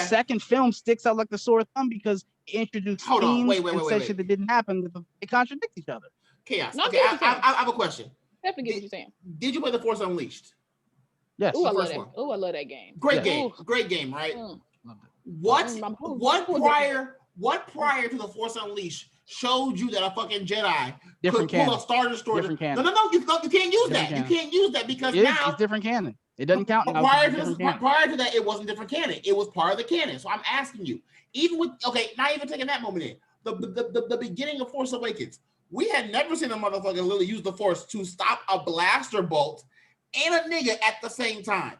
Speaker 1: second film sticks out like the sore thumb because it introduced themes and said shit that didn't happen. They contradict each other.
Speaker 2: Chaos. Okay, I have a question.
Speaker 4: Definitely get what you're saying.
Speaker 2: Did you play The Force Unleashed?
Speaker 1: Yes.
Speaker 4: Ooh, I love that. Oh, I love that game.
Speaker 2: Great game. Great game, right? What prior to The Force Unleashed showed you that a fucking Jedi
Speaker 1: different
Speaker 2: could pull
Speaker 1: canon.
Speaker 2: a Star Destroyer.
Speaker 1: Different canon.
Speaker 2: No, you can't use that.
Speaker 1: Canon.
Speaker 2: You can't use that because
Speaker 1: now
Speaker 2: it's
Speaker 1: different canon. It doesn't count now.
Speaker 2: Prior to that, it wasn't different canon. It was part of the canon. So I'm asking you, even with not even taking that moment in the beginning of Force Awakens, we had never seen a motherfucker literally use the Force to stop a blaster bolt and a nigga at the same time.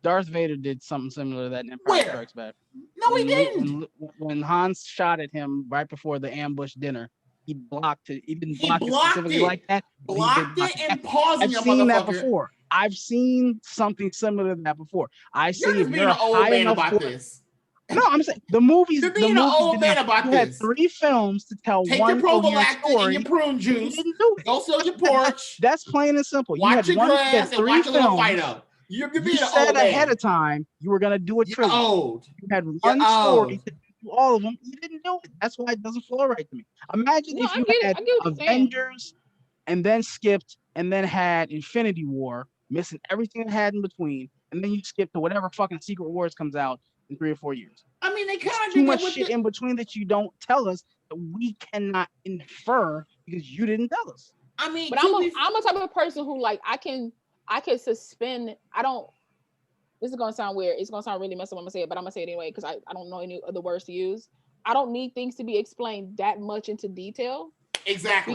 Speaker 1: Darth Vader did something similar to that in Empire Strikes Back.
Speaker 2: No, he didn't.
Speaker 1: When Han shot at him right before the ambush dinner, he blocked it. He didn't block it
Speaker 2: blocked
Speaker 1: specifically
Speaker 2: it.
Speaker 1: Like that.
Speaker 2: Blocked it and paused
Speaker 1: I've seen that before. I've seen something similar to that before.
Speaker 2: You're just being an old man about this.
Speaker 1: No, I'm saying the movies.
Speaker 2: You're being an old man about this.
Speaker 1: You had 3 films to tell
Speaker 2: Take
Speaker 1: one
Speaker 2: your prophylactic
Speaker 1: story.
Speaker 2: and your prune juice.
Speaker 1: You didn't do it.
Speaker 2: Go sit on your porch.
Speaker 1: That's plain and simple.
Speaker 2: Watch
Speaker 1: you
Speaker 2: your grass and watch a little fight
Speaker 1: films.
Speaker 2: up. You're being
Speaker 1: You
Speaker 2: an
Speaker 1: said
Speaker 2: old
Speaker 1: ahead
Speaker 2: man.
Speaker 1: of time you were gonna do a trilogy.
Speaker 2: You're old.
Speaker 1: You had one story to do all of them. You didn't do it. That's why it doesn't flow right to me. Imagine if you had Avengers and then skipped and then had Infinity War, missing everything that had in between, and then you skip to whatever fucking Secret Wars comes out in 3 or 4 years.
Speaker 2: I mean, they kind of
Speaker 1: too much shit in between that you don't tell us that we cannot infer because you didn't tell us.
Speaker 4: I mean, but I'm a type of person who like I can suspend. This is gonna sound weird. It's gonna sound really messed up when I'm gonna say it, but I'm gonna say it anyway because I don't know any other words to use. I don't need things to be explained that much into detail.
Speaker 2: Exactly.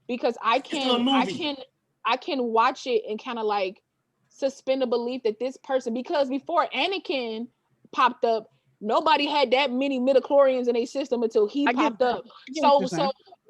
Speaker 4: Because I can watch it and kind of like suspend the belief that this person, because before Anakin popped up, nobody had that many midichlorians in their system until he popped up. But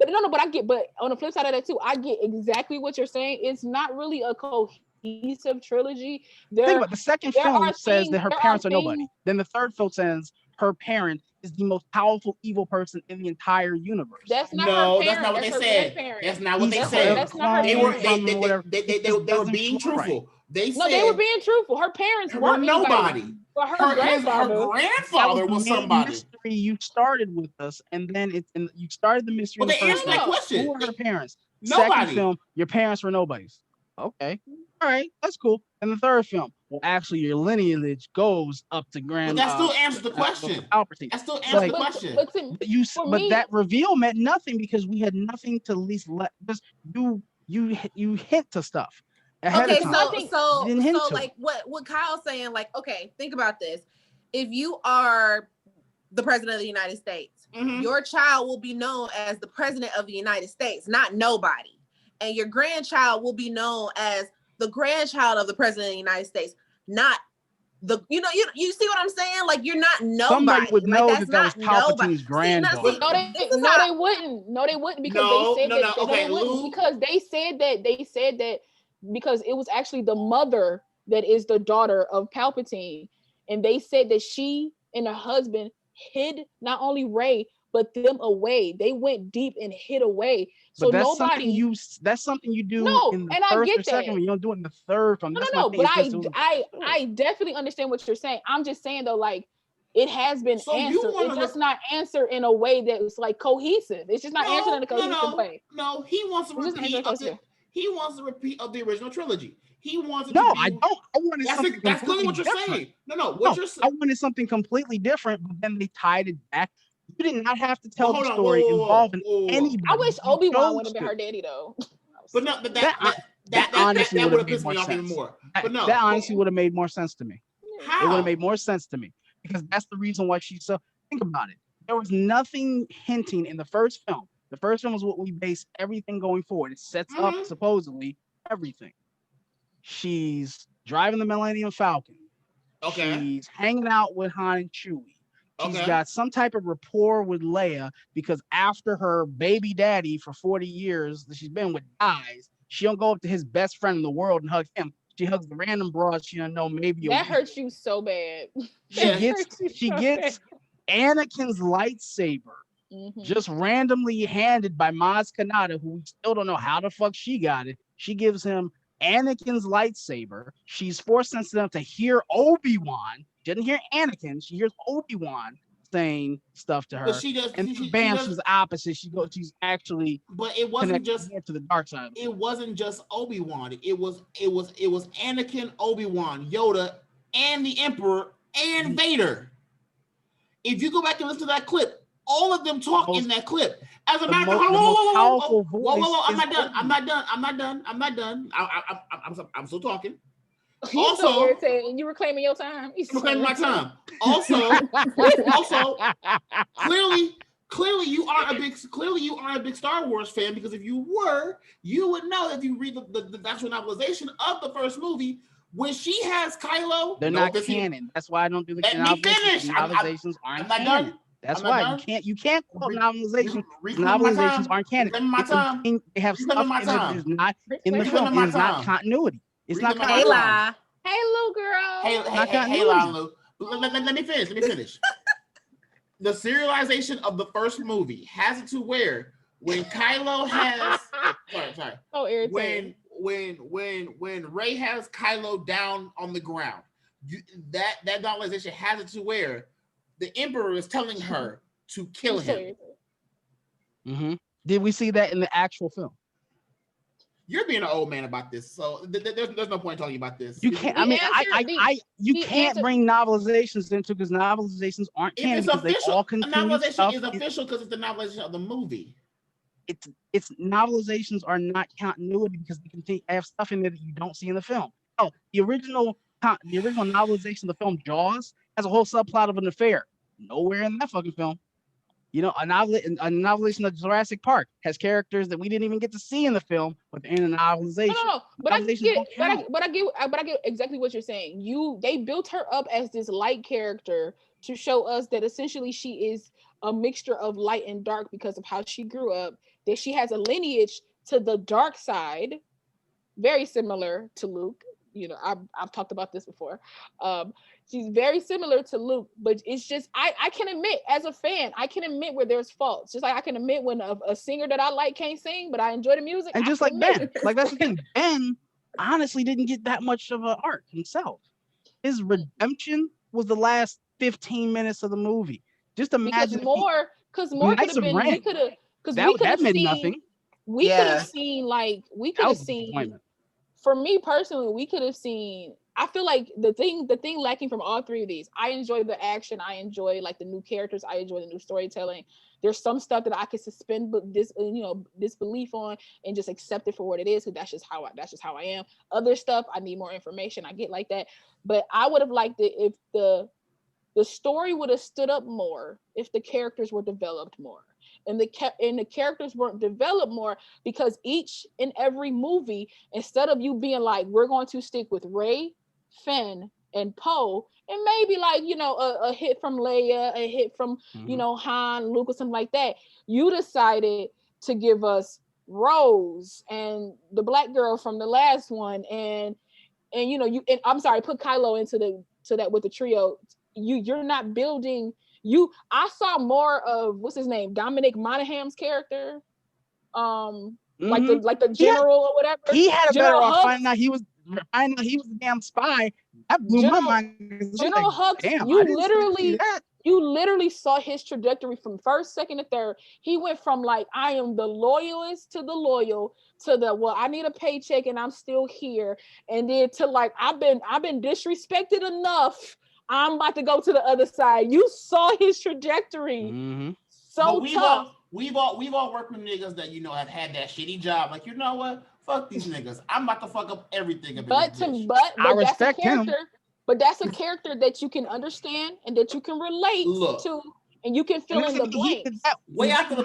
Speaker 4: on the flip side of that too, I get exactly what you're saying. It's not really a cohesive trilogy.
Speaker 1: Think about the second film says that her parents are nobody. Then the third film says her parent is the most powerful evil person in the entire universe.
Speaker 2: That's not her parent. That's not what they said. That's not what they said. That's not her. They were being truthful. They were
Speaker 4: being truthful. Her parents
Speaker 2: weren't nobody.
Speaker 4: But her
Speaker 2: grandfather was somebody.
Speaker 1: Mystery you started with us, and then you started the mystery.
Speaker 2: Well, they answered that question.
Speaker 1: Who were her parents?
Speaker 2: Nobody.
Speaker 1: Second film, your parents were nobodies. Okay, all right, that's cool. And the third film, well, actually, your lineage goes up to grand.
Speaker 2: But that still answers the question. That still answers the question.
Speaker 1: But that reveal meant nothing because we had nothing to at least let just you hint to stuff.
Speaker 3: Okay, so like what Kyle's saying, like, okay, think about this. If you are the president of the United States, your child will be known as the president of the United States, not nobody. And your grandchild will be known as the grandchild of the president of the United States, not the, you see what I'm saying? Like, you're not nobody.
Speaker 1: Somebody would know
Speaker 3: like,
Speaker 1: that was Palpatine's granddaughter.
Speaker 4: They wouldn't because they said that because it was actually the mother that is the daughter of Palpatine. And they said that she and her husband hid not only Rey, but them away. They went deep and hid away. So that's something you do in the first or second one. You don't do it in the third one. No, but I definitely understand what you're saying. I'm just saying though, like, it has been answered. It's just not answered in a way that's like cohesive. It's just not answered in a cohesive way.
Speaker 2: No, he wants to repeat. He wants a repeat of the original trilogy. He wants.
Speaker 1: I don't. I wanted something.
Speaker 2: That's clearly what you're saying. No.
Speaker 1: I wanted something completely different, but then they tied it back. You did not have to tell the story involving anybody.
Speaker 4: I wish Obi-Wan would have been her daddy though.
Speaker 2: But no, that honestly would have pissed me off even more. But no,
Speaker 1: that honestly would have made more sense to me.
Speaker 2: How?
Speaker 1: It would have made more sense to me because that's the reason why she's so. Think about it. There was nothing hinting in the first film. The first film is what we base everything going forward. It sets up supposedly everything. She's driving the Millennium Falcon.
Speaker 2: Okay.
Speaker 1: She's hanging out with Han and Chewie. She's
Speaker 2: Okay.
Speaker 1: got some type of rapport with Leia because after her baby daddy for 40 years that she's been with dies, she don't go up to his best friend in the world and hug him. She hugs the random broad she don't know maybe.
Speaker 4: That hurts you so bad.
Speaker 1: She gets Anakin's lightsaber. Just randomly handed by Maz Kanata, who we still don't know how the fuck she got it. She gives him Anakin's lightsaber. She's force sensitive to hear Obi-Wan. She doesn't hear Anakin. She hears Obi-Wan saying stuff to her.
Speaker 2: But she does,
Speaker 1: and bam, she's the opposite. She's actually.
Speaker 2: But it wasn't just
Speaker 1: to the dark side.
Speaker 2: It wasn't just Obi-Wan. It was Anakin, Obi-Wan, Yoda, and the Emperor and Vader. If you go back and listen to that clip, all of them talk in that clip. As a matter of fact, whoa, I'm not done. I'm still talking.
Speaker 4: You're so irritating. You reclaiming your time.
Speaker 2: I'm reclaiming my time. Also, clearly you are a big Star Wars fan, because if you were, you would know if you read the actual novelization of the first movie, when she has Kylo,
Speaker 1: they're not canon. That's why I don't do the novelizations. Novelizations aren't canon. That's why you can't quote novelizations. Novelizations aren't canon. They have stuff in it that is not in the film. It is not continuity. It's not continuity.
Speaker 4: Hey, Lou girl.
Speaker 2: Hey, Lou. Let me finish. The serialization of the first movie has it to where when Kylo has sorry.
Speaker 4: So irritating.
Speaker 2: When Rey has Kylo down on the ground, that novelization has it to where the Emperor is telling her to kill him.
Speaker 1: Mm-hmm. Did we see that in the actual film?
Speaker 2: You're being an old man about this, so there's no point talking about this.
Speaker 1: You can't. You can't bring novelizations into, because novelizations aren't canon. Because they all continue.
Speaker 2: A novelization is official because it's the novelization of the movie.
Speaker 1: It's novelizations are not continuity, because they have stuff in there that you don't see in the film. Oh, the original novelization of the film Jaws has a whole subplot of an affair. Nowhere in that fucking film. You know, a novelization of Jurassic Park has characters that we didn't even get to see in the film, but they're in the novelization.
Speaker 4: No, but I get exactly what you're saying. They built her up as this light character to show us that essentially she is a mixture of light and dark because of how she grew up, that she has a lineage to the dark side, very similar to Luke. You know, I've talked about this before. She's very similar to Luke, but it's just, I can admit, as a fan, I can admit where there's faults. Just like I can admit when a singer that I like can't sing, but I enjoy the music.
Speaker 1: And just like Ben, like that's the thing. Ben honestly didn't get that much of an arc himself. His redemption was the last 15 minutes of the movie. Just imagine
Speaker 4: more could have been. We could have, because we could have seen nothing. We could have seen. For me personally, we could have seen. I feel like the thing lacking from all three of these, I enjoy the action. I enjoy like the new characters. I enjoy the new storytelling. There's some stuff that I could suspend disbelief on and just accept it for what it is, because that's just how I am. Other stuff, I need more information. I get like that, but I would have liked it if the story would have stood up more if the characters were developed more. And the characters weren't developed more, because each and every movie, instead of you being like, we're going to stick with Rey, Finn, and Poe, and maybe like, a hit from Leia, a hit from, Han, Luke, or something like that, you decided to give us Rose and the black girl from the last one, and put Kylo into that with the trio. You're not building. I saw more of what's his name, Dominic Monaghan's character, like the general or whatever.
Speaker 1: He had a better off finding out he was the damn spy. That blew my mind.
Speaker 4: General Hux, you literally saw his trajectory from first, second, and third. He went from like, I am the loyalist to the loyal, to the, well, I need a paycheck and I'm still here, and then to like, I've been disrespected enough, I'm about to go to the other side. You saw his trajectory.
Speaker 1: Mm-hmm.
Speaker 4: So tough.
Speaker 2: We've all worked with niggas that have had that shitty job. Like, you know what? Fuck these niggas. I'm about to fuck up everything.
Speaker 4: But I respect him. But that's a character that you can understand and that you can relate to, and you can fill in the blanks.
Speaker 2: Way after the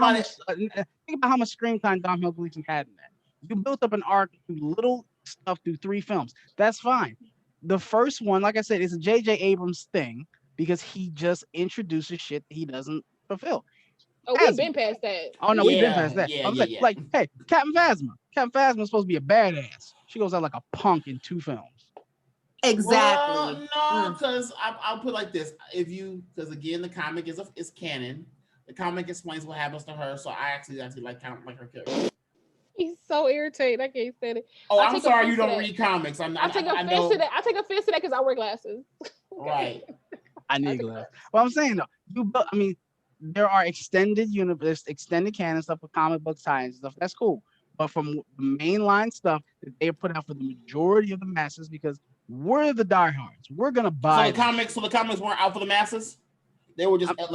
Speaker 1: think about how much screen time Domhnall Gleeson had in that. You built up an arc through little stuff through 3 films. That's fine. The first one, like I said, is a J.J. Abrams thing, because he just introduces shit that he doesn't fulfill.
Speaker 4: Oh, we've been past that.
Speaker 1: Oh no, we've been past that. Like, hey, Captain Phasma. Captain Phasma is supposed to be a badass. She goes out like a punk in 2 films.
Speaker 3: Exactly.
Speaker 2: Well, no, because I'll put it like this: because again, the comic is canon. The comic explains what happens to her, so I actually like her character.
Speaker 4: He's so irritated. I can't say it.
Speaker 2: Oh, I'm sorry you don't read comics. I take offense
Speaker 4: to that. I take offense to that because I wear glasses.
Speaker 2: Right.
Speaker 1: I need glasses. Well, I'm saying though, there are extended canon stuff with comic book tie-ins and stuff. That's cool. But from the mainline stuff that they put out for the majority of the masses, because we're the diehards, we're gonna buy.
Speaker 2: So the comics weren't out for the masses. They were just
Speaker 1: but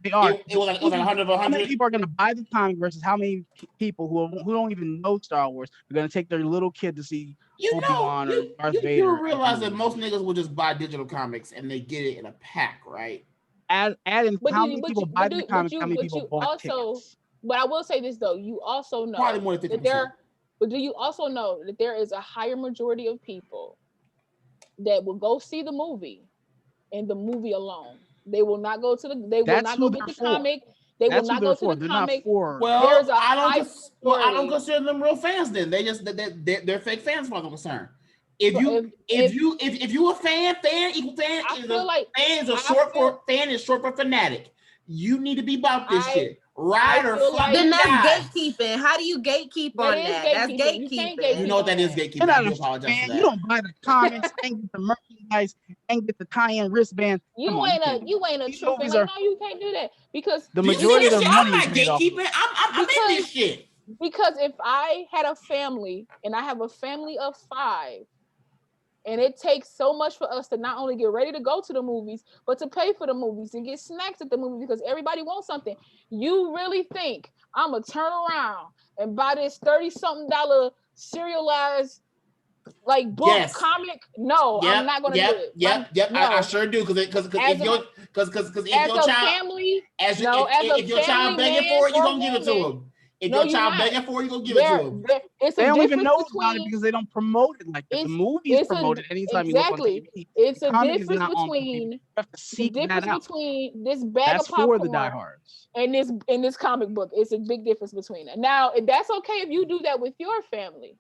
Speaker 1: They are.
Speaker 2: It was like 100 of 100.
Speaker 1: How many people are going to buy the comic versus how many people who don't even know Star Wars are going to take their little kid to see Obi-Wan or Darth Vader?
Speaker 2: You realize that most niggas will just buy digital comics and they get it in a pack, right?
Speaker 1: Add in how many people buy the comics, how many people bought tickets.
Speaker 4: But I will say this though, you also know
Speaker 2: probably more than 50%.
Speaker 4: But do you also know that there is a higher majority of people that will go see the movie and the movie alone? They will not go to the. They will not go get the comic. They will not go to the comic.
Speaker 2: Well, I don't consider them real fans. Then they're fake fans, as far as I'm concerned. If you a fan equal fan.
Speaker 4: I feel like
Speaker 2: fan is short for fanatic. You need to be about this shit. Right or fucking
Speaker 3: then that's gatekeeping. How do you gatekeep on that? That's gatekeeping.
Speaker 2: You know what that is, gatekeeping. I do apologize for that.
Speaker 1: You don't buy the comics and get the merchandise and get the tie-in wristband.
Speaker 4: You ain't a true fan. Like, no, you can't do that because
Speaker 1: the majority of the money
Speaker 2: I'm not gatekeeping. I'm in this shit.
Speaker 4: Because if I had a family and I have a family of 5, and it takes so much for us to not only get ready to go to the movies, but to pay for the movies and get snacks at the movie because everybody wants something. You really think I'm going to turn around and buy this $30-something serialized book comic? No, I'm not going to do it.
Speaker 2: No. I sure do because if your child begging for it, you're going to give it to him. If your child begging for it, you're going to give it to them.
Speaker 1: They don't even know about it because they don't promote it like that. The movie is promoted anytime you look on TV.
Speaker 4: It's a difference between this bag of popcorn
Speaker 1: for the diehards
Speaker 4: and this comic book. It's a big difference between it. Now, that's okay if you do that with your family.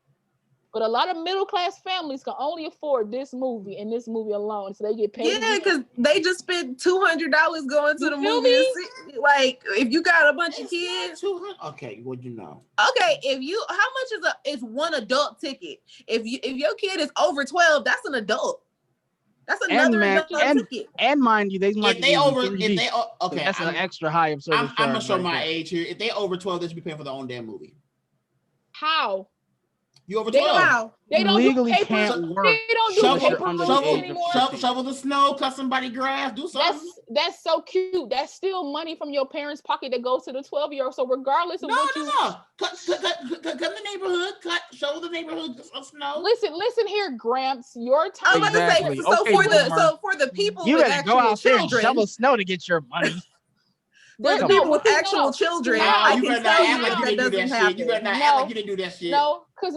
Speaker 4: But a lot of middle-class families can only afford this movie and this movie alone, so they get paid.
Speaker 3: Yeah, because they just spent $200 going to the movie. Like, if you got a bunch of kids,
Speaker 2: okay, what you know?
Speaker 3: Okay, how much is one adult ticket? If your kid is over 12, that's an adult. That's another adult ticket.
Speaker 1: And mind you, that's an extra high of service.
Speaker 2: I'm gonna show my age here. If they over 12, they should be paying for their own damn movie.
Speaker 4: How?
Speaker 2: You over 12?
Speaker 4: They don't
Speaker 1: legally
Speaker 4: do paper.
Speaker 1: Can't work.
Speaker 4: They don't do paper anymore.
Speaker 2: Shovel the snow, cut somebody grass, do something.
Speaker 4: That's so cute. That's still money from your parents' pocket that goes to the 12-year-old. So regardless of
Speaker 2: cut the neighborhood, shovel the neighborhood of snow.
Speaker 4: Listen here, Gramps. Your time.
Speaker 3: I'm about to say, for the people
Speaker 1: you
Speaker 3: with
Speaker 1: better go out there and
Speaker 3: children,
Speaker 1: shovel snow to get your money.
Speaker 3: There's people with actual children. I can tell you that doesn't happen.
Speaker 2: You better not act like you didn't do that shit.
Speaker 4: No, because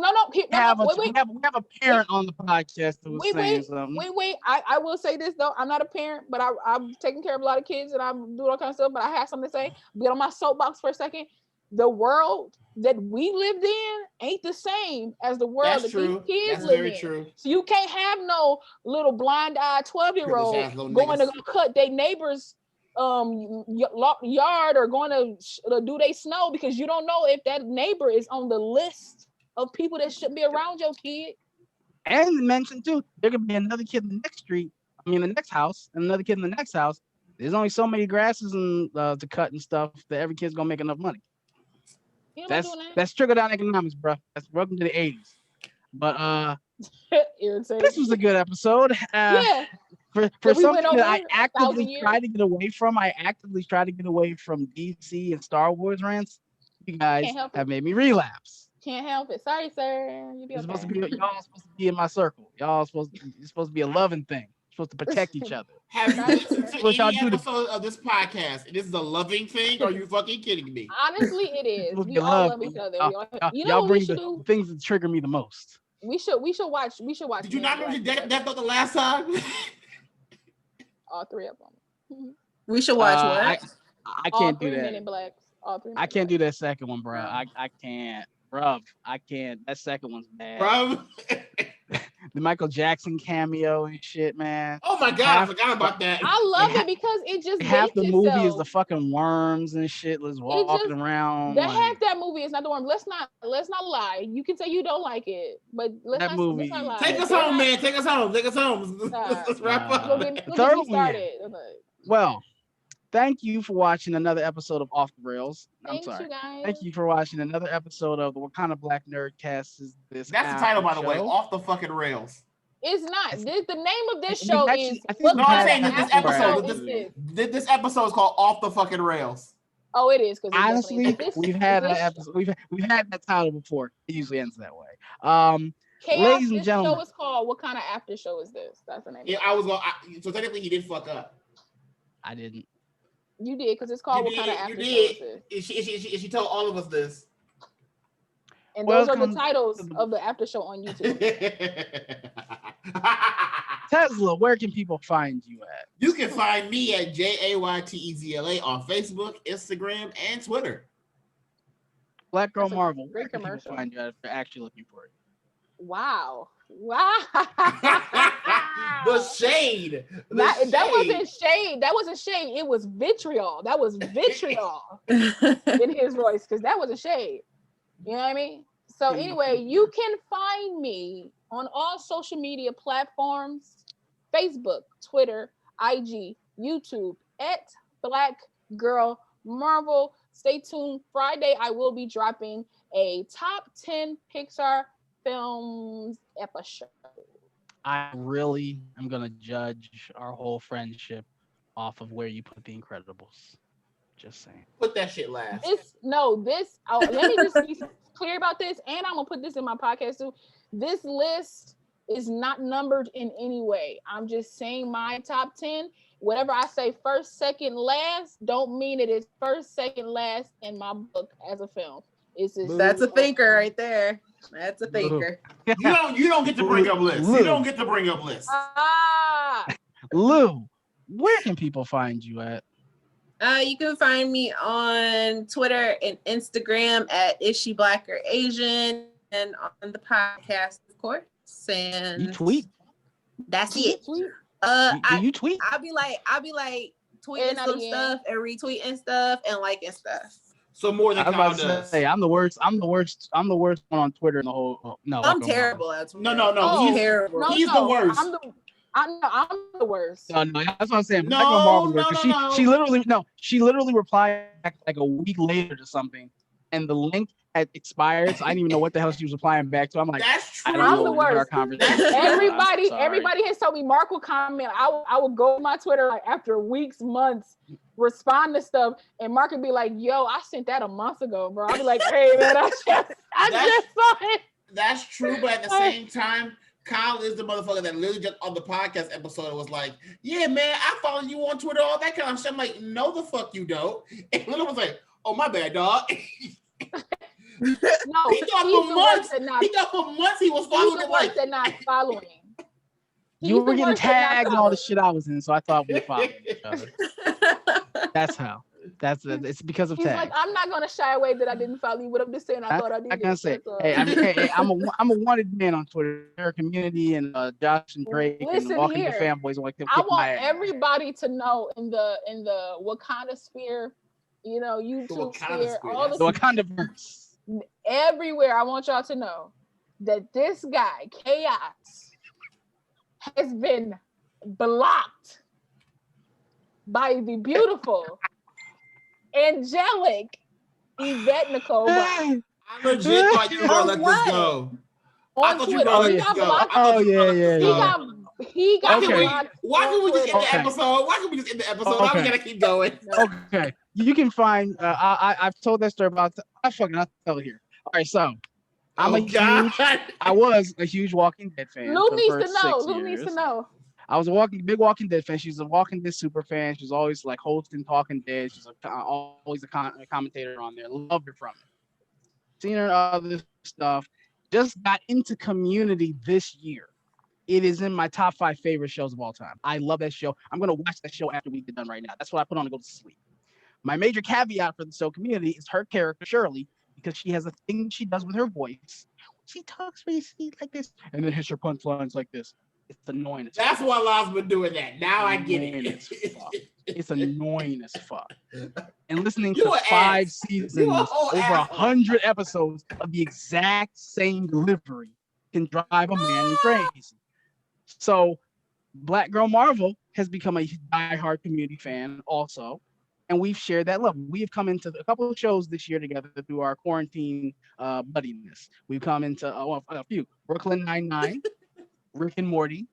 Speaker 4: we
Speaker 1: have a parent on the podcast who was saying something.
Speaker 4: Wait. I will say this though. I'm not a parent, but I'm taking care of a lot of kids and I'm doing all kinds of stuff. But I have something to say. Get on my soapbox for a second. The world that we lived in ain't the same as the world these kids live in. True. So you can't have no little blind-eyed 12-year-old going to cut their neighbors yard or going to do they snow because you don't know if that neighbor is on the list of people that should be around your kid.
Speaker 1: And mention too, there could be another kid in the next house, and another kid in the next house. There's only so many grasses and to cut and stuff that every kid's gonna make enough money. That's trickle down economics, bro. That's welcome to the 80s. But this was a good episode. For something that I actively try to get away from, DC and Star Wars rants. You guys have made me relapse.
Speaker 4: Can't help it. Sorry, sir.
Speaker 1: Y'all supposed to be in my circle. You're supposed to be a loving thing. You're supposed to protect each other.
Speaker 2: Have you listened to any episode of this podcast? This is a loving thing, or are you fucking kidding me?
Speaker 4: Honestly, it is. We all love each other.
Speaker 1: Y'all bring the things that trigger me the most.
Speaker 4: We should watch.
Speaker 2: Did you not remember Death Note the last time?
Speaker 4: All 3 of them.
Speaker 3: We should watch what?
Speaker 1: I can't do that.
Speaker 4: Men in Blacks. All 3.
Speaker 1: I can't do that second one, bro. I can't, bruv. I can't. That second one's bad,
Speaker 2: bro.
Speaker 1: The Michael Jackson cameo and shit, man.
Speaker 2: Oh my god, I forgot about that.
Speaker 4: I love it because it just
Speaker 1: half the movie is the fucking worms and shit. Let's walking around.
Speaker 4: Half that movie is not the worm. Let's not lie. You can say you don't like it, but let's not lie.
Speaker 2: Take us home, man. Take us home. Let's wrap up.
Speaker 1: Third one. Well, thank you for watching another episode of Off the Rails. Thank you for watching another episode of the Wakinda Black Nerdcast. That's
Speaker 2: the title, by the way. Off the fucking rails.
Speaker 4: It's not. The name of this show is.
Speaker 2: No, I'm saying that this episode is called Off the Fucking Rails.
Speaker 4: Oh, it is because
Speaker 1: honestly, we've had that episode. We've had that title before. It usually ends that way.
Speaker 4: Kayos,
Speaker 1: ladies and gentlemen,
Speaker 4: show is called. What kind of after show is this? That's the name.
Speaker 2: Yeah, so technically, he did fuck up.
Speaker 1: I didn't.
Speaker 4: You did because it's called What Kind of After Show Is This?
Speaker 2: She told all of us this.
Speaker 4: And those are the titles of the after show on YouTube.
Speaker 1: Tezla, where can people find you at?
Speaker 2: You can find me at JayTezla on Facebook, Instagram, and Twitter.
Speaker 1: Black Girl Marvel.
Speaker 4: Great commercial.
Speaker 1: People find you at if they're actually looking for it.
Speaker 4: Wow.
Speaker 2: The shade.
Speaker 4: That wasn't shade. That wasn't shade. It was vitriol. That was vitriol in his voice because that wasn't shade. You know what I mean? So anyway, you can find me on all social media platforms: Facebook, Twitter, IG, YouTube at Black Girl Marvel. Stay tuned. Friday, I will be dropping a top 10 Pixar films episode.
Speaker 1: I really am gonna judge our whole friendship off of where you put The Incredibles. Just saying.
Speaker 2: Put that shit last.
Speaker 4: Let me just be clear about this, and I'm gonna put this in my podcast too. This list is not numbered in any way. I'm just saying my top 10. Whatever I say first, second, last, don't mean it is first, second, last in my book as a film. It's just
Speaker 3: that's a thinker right there. That's a thinker.
Speaker 2: You don't get to bring up lists. You don't get to bring up lists.
Speaker 1: Lou, where can people find you at?
Speaker 3: You can find me on Twitter and Instagram at Is She Black or Asian, and on the podcast, of course. And
Speaker 1: you tweet.
Speaker 3: That's it.
Speaker 1: Do you tweet?
Speaker 3: I'll be like tweeting some stuff and retweeting stuff and liking stuff.
Speaker 2: So more than Kyle does.
Speaker 1: Say, I'm the worst one on Twitter in the whole. No,
Speaker 3: I'm terrible at Twitter.
Speaker 2: No.
Speaker 3: He's terrible.
Speaker 2: He's the worst.
Speaker 4: I'm the worst.
Speaker 1: No, that's what I'm saying. She literally replied back like a week later to something, and the link had expired. So I didn't even know what the hell she was replying back to. I'm like,
Speaker 2: that's true.
Speaker 4: I'm the worst. Everybody has told me Mark will comment. I would go to my Twitter like after weeks, months, respond to stuff, and Mark would be like, "Yo, I sent that a month ago, bro." I'll be like, "Hey, man, I just saw it."
Speaker 2: That's true, but at the same time, Kyle is the motherfucker that literally just on the podcast episode was like, "Yeah, man, I follow you on Twitter, all that kind of shit." I'm like, "No, the fuck you don't." And Lil was like, "Oh, my bad, dog."
Speaker 4: No,
Speaker 2: he thought for months he was following.
Speaker 4: He's the worst at not following.
Speaker 1: You were getting tagged and all the shit I was in, so I thought we followed each other. That's how. It's because of tags.
Speaker 4: Like, I'm not gonna shy away that I didn't follow you. What I'm just saying, I thought I did.
Speaker 1: I can say, hey, I'm a wanted man on Twitter. Their community and Josh and Drake and Wakinda fanboys like them.
Speaker 4: I want everybody to know in the Wakanda sphere, YouTube sphere, all the
Speaker 1: Wakanda verse.
Speaker 4: Everywhere, I want y'all to know that this guy, Kayos, has been blocked by the beautiful, angelic Yvette Nicole Brown.
Speaker 2: I legit thought you were gonna let this go.
Speaker 4: On Twitter. He got blocked.
Speaker 2: Why can we just end the episode? Why can we just end the episode? Now we gotta keep going.
Speaker 1: Okay. You can find I've told that story about I'll tell it here. All right, so I was a huge Walking Dead fan.
Speaker 4: Who needs to know?
Speaker 1: I was a big Walking Dead fan. She's a Walking Dead super fan. She's always like hosting Talking Dead. She's always a commentator on there. Loved her from it. Seen her other stuff. Just got into Community this year. It is in my top 5 favorite shows of all time. I love that show. I'm gonna watch that show after we get done right now. That's what I put on to go to sleep. My major caveat for the show Community is her character Shirley, because she has a thing she does with her voice. She talks really sweet like this, and then hits her punchlines like this. It's annoying as fuck.
Speaker 2: That's why Law's been doing that. Now I get it.
Speaker 1: It's annoying as fuck. And listening to 5 seasons, over 100 episodes of the exact same delivery can drive a man crazy. So Black Girl Marvel has become a diehard Community fan also. And we've shared that love. We have come into a couple of shows this year together through our quarantine buddiness. We've come into a few. Brooklyn Nine-Nine, Rick and Morty,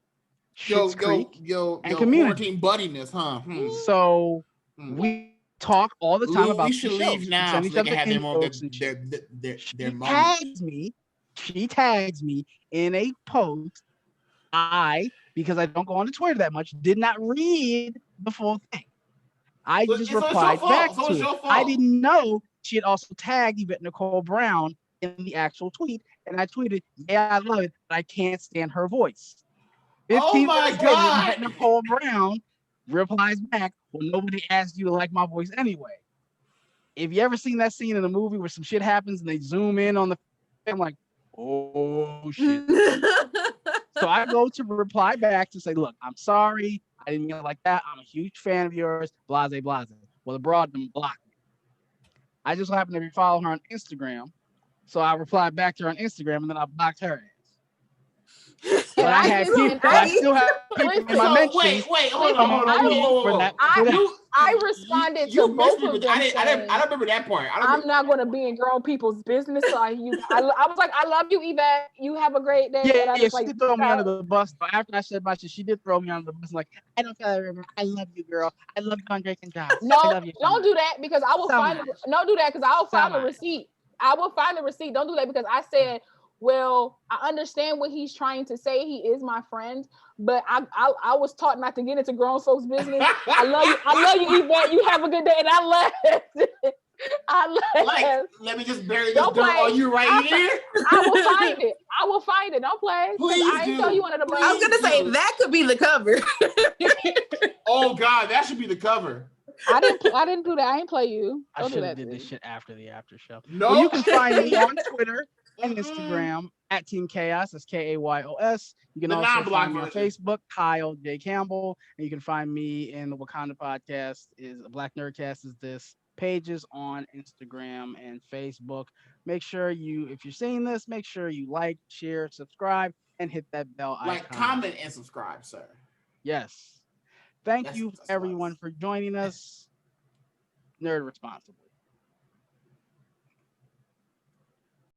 Speaker 2: Yo,
Speaker 1: Schitt's Creek, and
Speaker 2: quarantine
Speaker 1: Community.
Speaker 2: buddiness, huh?
Speaker 1: So we talk all the time about
Speaker 2: we should leave now so they can have their moment.
Speaker 1: She tags me in a post. Because I don't go on Twitter that much, did not read the full thing. I just replied back to it. I didn't know she had also tagged Yvette Nicole Brown in the actual tweet, and I tweeted, "Yeah, I love it, but I can't stand her voice."
Speaker 2: 15 minutes later,
Speaker 1: Yvette Nicole Brown replies back, "Well, nobody asked you to like my voice anyway." If you ever seen that scene in a movie where some shit happens and they zoom in on the, I'm like, oh shit. So I go to reply back to say, "Look, I'm sorry. I didn't mean it like that. I'm a huge fan of yours. Blase, blase." Well, the broad didn't block me. I just happened to follow her on Instagram. So I replied back to her on Instagram and then I blocked her ass. But I still have people in my mentions.
Speaker 2: Wait, hold on.
Speaker 4: I responded to both of them.
Speaker 2: I don't remember that part.
Speaker 4: I'm not going to be in grown people's business. So I was like, "I love you, Yvette. You have a great day."
Speaker 1: Yeah, she did throw me under the bus. But after I said my shit, she did throw me under the bus. Like, "I don't feel like I love you, girl. I love you on Drake and Josh.
Speaker 4: No,
Speaker 1: I love you so
Speaker 4: don't
Speaker 1: much.
Speaker 4: do that because I will don't do that because I'll find the receipt. I will find the receipt. Don't do that because I said, well, I understand what he's trying to say. He is my friend, but I was taught not to get into grown folks' business. I love you, Yvette. You have a good day, and I left.
Speaker 2: Like, let me just bury this dirt on you right here.
Speaker 4: I will find it. Don't play.
Speaker 2: Please
Speaker 4: I ain't throw you under the bus.
Speaker 3: I was gonna say that could be the cover.
Speaker 2: Oh God, that should be the cover.
Speaker 4: I didn't do that. I ain't play you.
Speaker 1: I should have did this shit after the after show.
Speaker 2: No,
Speaker 1: well, you can find me on Twitter and Instagram at Team Kayos. That's Kayos. You can also find me on Facebook, Kyle J. Campbell, and you can find me in the Wakinda podcast. Is Black Nerdcast is this pages on Instagram and Facebook. Make sure if you're seeing this, make sure you like, share, subscribe, and hit that bell icon.
Speaker 2: Like, comment, and subscribe, sir.
Speaker 1: Yes. Thank you, everyone, for joining us. Nerd responsibly.